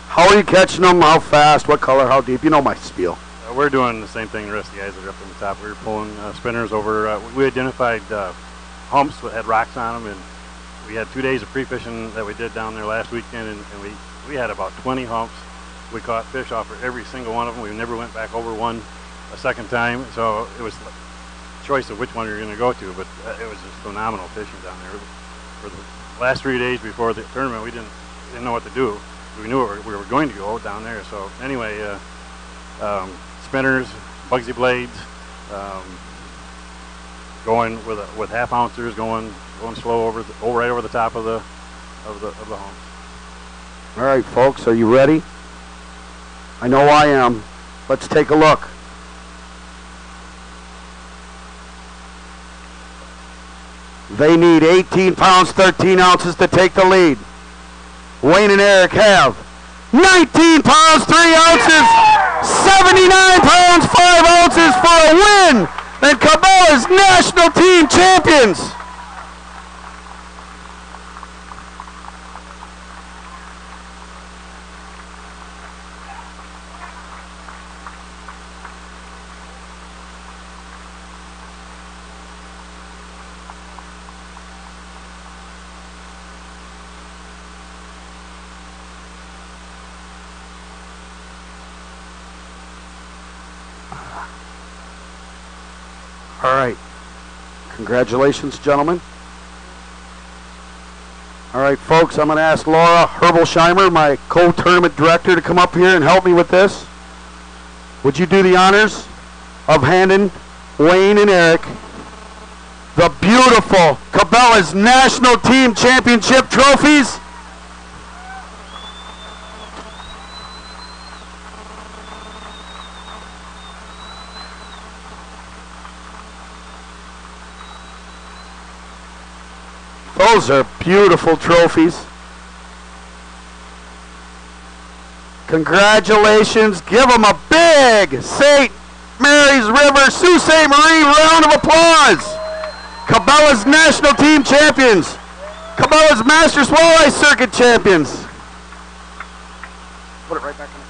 How are you catching them? How fast? What color? How deep? You know my spiel. We're doing the same thing the rest of the guys that are up on the top. We were pulling spinners over. We identified humps that had rocks on them, and we had 2 days of pre-fishing that we did down there last weekend, and we had about 20 humps. We caught fish off of every single one of them. We never went back over one a second time, so it was a choice of which one you're going to go to, but it was just phenomenal fishing down there. For the last 3 days before the tournament, we didn't know what to do. We knew we were going to go down there, so anyway, spinners, Bugsy blades, going with half ouncers, going slow right over the top of the humps. All right, folks, are you ready? I know I am. Let's take a look. They need 18 pounds, 13 ounces to take the lead. Wayne and Eric have 19 pounds, 3 ounces, 79 pounds, 5 ounces for a win, and Cabela's national team champions. All right. Congratulations, gentlemen. All right, folks, I'm going to ask Laura Herbolsheimer, my co-tournament director, to come up here and help me with this. Would you do the honors of handing Wayne and Eric the beautiful Cabela's National Team Championship trophies? Those are beautiful trophies. Congratulations. Give them a big St. Mary's River Sault Ste. Marie round of applause. Cabela's National Team champions. Cabela's Masters Walleye Circuit champions. Put it right back on the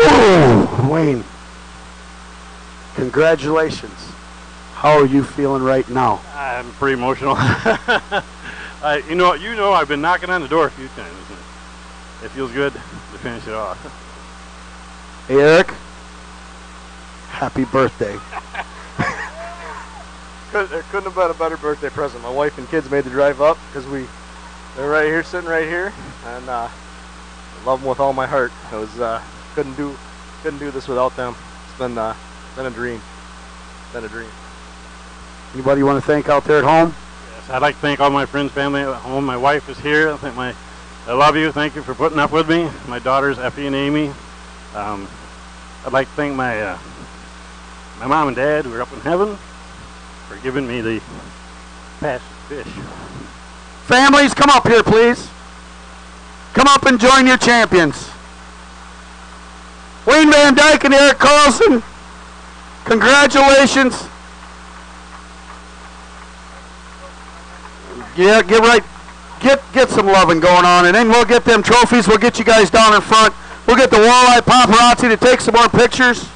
pedestal. Ooh, Wayne. Congratulations. How are you feeling right now? I'm pretty emotional. You know, I've been knocking on the door a few times. It feels good to finish it off. Hey, Eric. Happy birthday. There couldn't have been a better birthday present. My wife and kids made the drive up because they're right here, sitting right here, and I love them with all my heart. I was couldn't do this without them. It's been a dream. It's been a dream. Anybody you want to thank out there at home? Yes, I'd like to thank all my friends, family at home. My wife is here. I love you. Thank you for putting up with me. My daughters, Effie and Amy. I'd like to thank my mom and dad who are up in heaven for giving me the pass to fish. Families, come up here, please. Come up and join your champions. Wayne Van Dyke and Eric Carlson, congratulations. Yeah, get some loving going on, and then we'll get them trophies. We'll get you guys down in front. We'll get the walleye paparazzi to take some more pictures.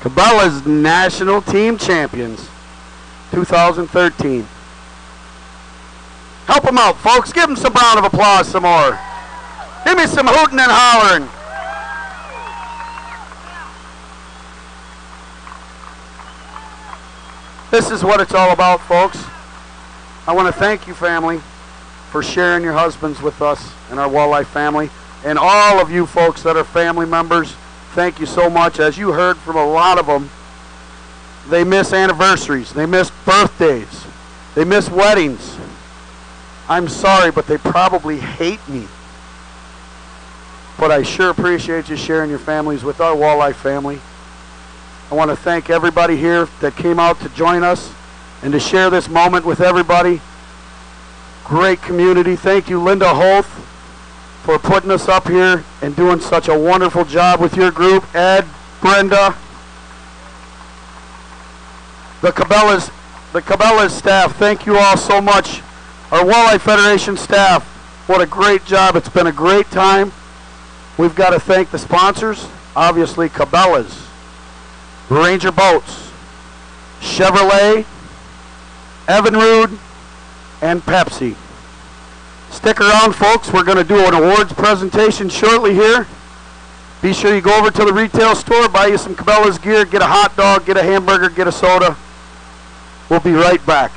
Cabela's National Team Champions, 2013. Help them out, folks. Give them some round of applause some more. Give me some hooting and hollering. This is what it's all about, folks. I want to thank you, family, for sharing your husbands with us and our walleye family. And all of you folks that are family members, thank you so much. As you heard from a lot of them, They miss anniversaries. They miss birthdays. They miss weddings. I'm sorry, but they probably hate me. But I sure appreciate you sharing your families with our walleye family. I want to thank everybody here that came out to join us and to share this moment with everybody. Great community. Thank you, Linda Holt, for putting us up here and doing such a wonderful job with your group. Ed, Brenda, the Cabela's staff, thank you all so much. Our Walleye Federation staff, what a great job. It's been a great time. We've got to thank the sponsors, obviously Cabela's, Ranger Boats, Chevrolet, Evinrude, and Pepsi. Stick around, folks. We're going to do an awards presentation shortly here. Be sure you go over to the retail store, buy you some Cabela's gear, get a hot dog, get a hamburger, get a soda. We'll be right back.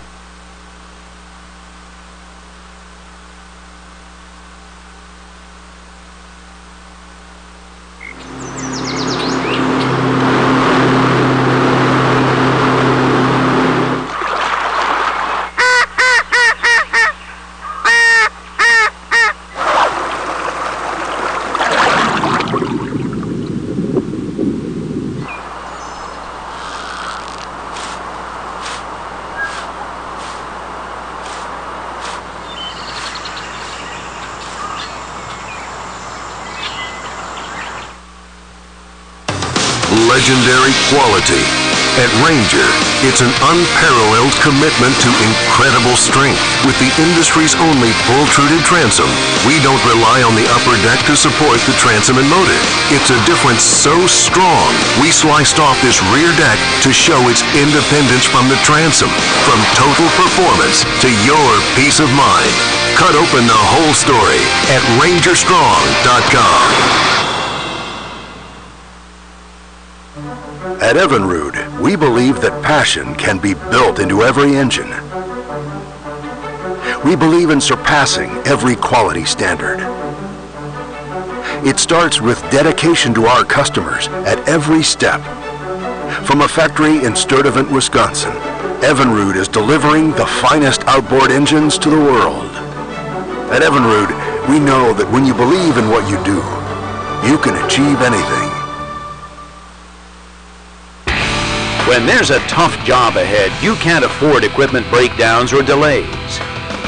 Legendary quality. At Ranger, it's an unparalleled commitment to incredible strength. With the industry's only pull-truded transom, we don't rely on the upper deck to support the transom and motor. It's a difference so strong, we sliced off this rear deck to show its independence from the transom. From total performance to your peace of mind. Cut open the whole story at rangerstrong.com. At Evinrude, we believe that passion can be built into every engine. We believe in surpassing every quality standard. It starts with dedication to our customers at every step. From a factory in Sturtevant, Wisconsin, Evinrude is delivering the finest outboard engines to the world. At Evinrude, we know that when you believe in what you do, you can achieve anything. When there's a tough job ahead, you can't afford equipment breakdowns or delays.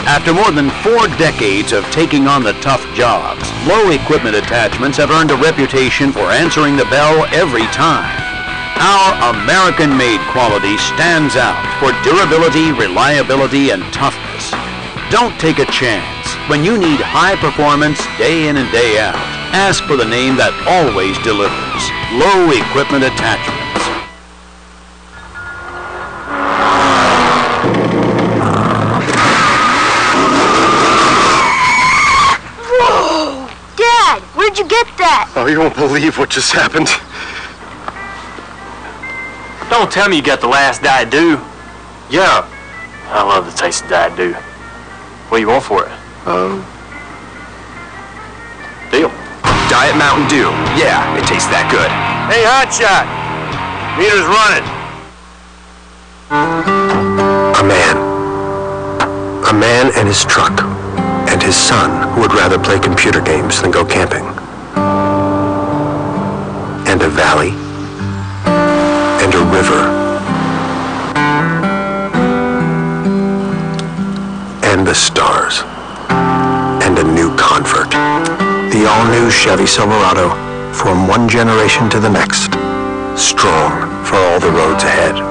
After more than 4 decades of taking on the tough jobs, Low Equipment Attachments have earned a reputation for answering the bell every time. Our American-made quality stands out for durability, reliability, and toughness. Don't take a chance. When you need high performance day in and day out, ask for the name that always delivers. Low Equipment Attachments. Where'd you get that? Oh, you won't believe what just happened. Don't tell me you got the last Diet Dew. Yeah. I love the taste of Diet Dew. What do you want for it? Deal. Diet Mountain Dew. Yeah, it tastes that good. Hey, hotshot! Meter's running. A man and his truck, and his son who would rather play computer games than go camping. And a valley, and a river, and the stars, and a new convert. The all-new Chevy Silverado, from one generation to the next, strong for all the roads ahead.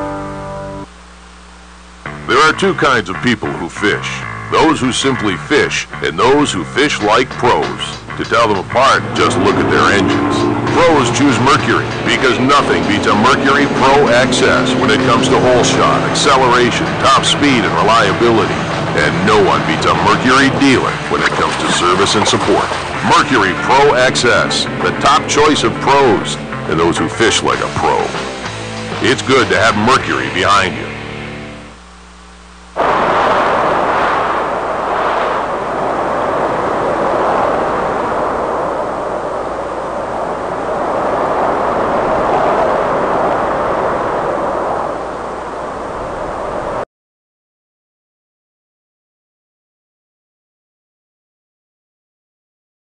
There are two kinds of people who fish. Those who simply fish, and those who fish like pros. To tell them apart, just look at their engines. Pros choose Mercury because nothing beats a Mercury Pro XS when it comes to hole shot, acceleration, top speed, and reliability. And no one beats a Mercury dealer when it comes to service and support. Mercury Pro XS, the top choice of pros and those who fish like a pro. It's good to have Mercury behind you.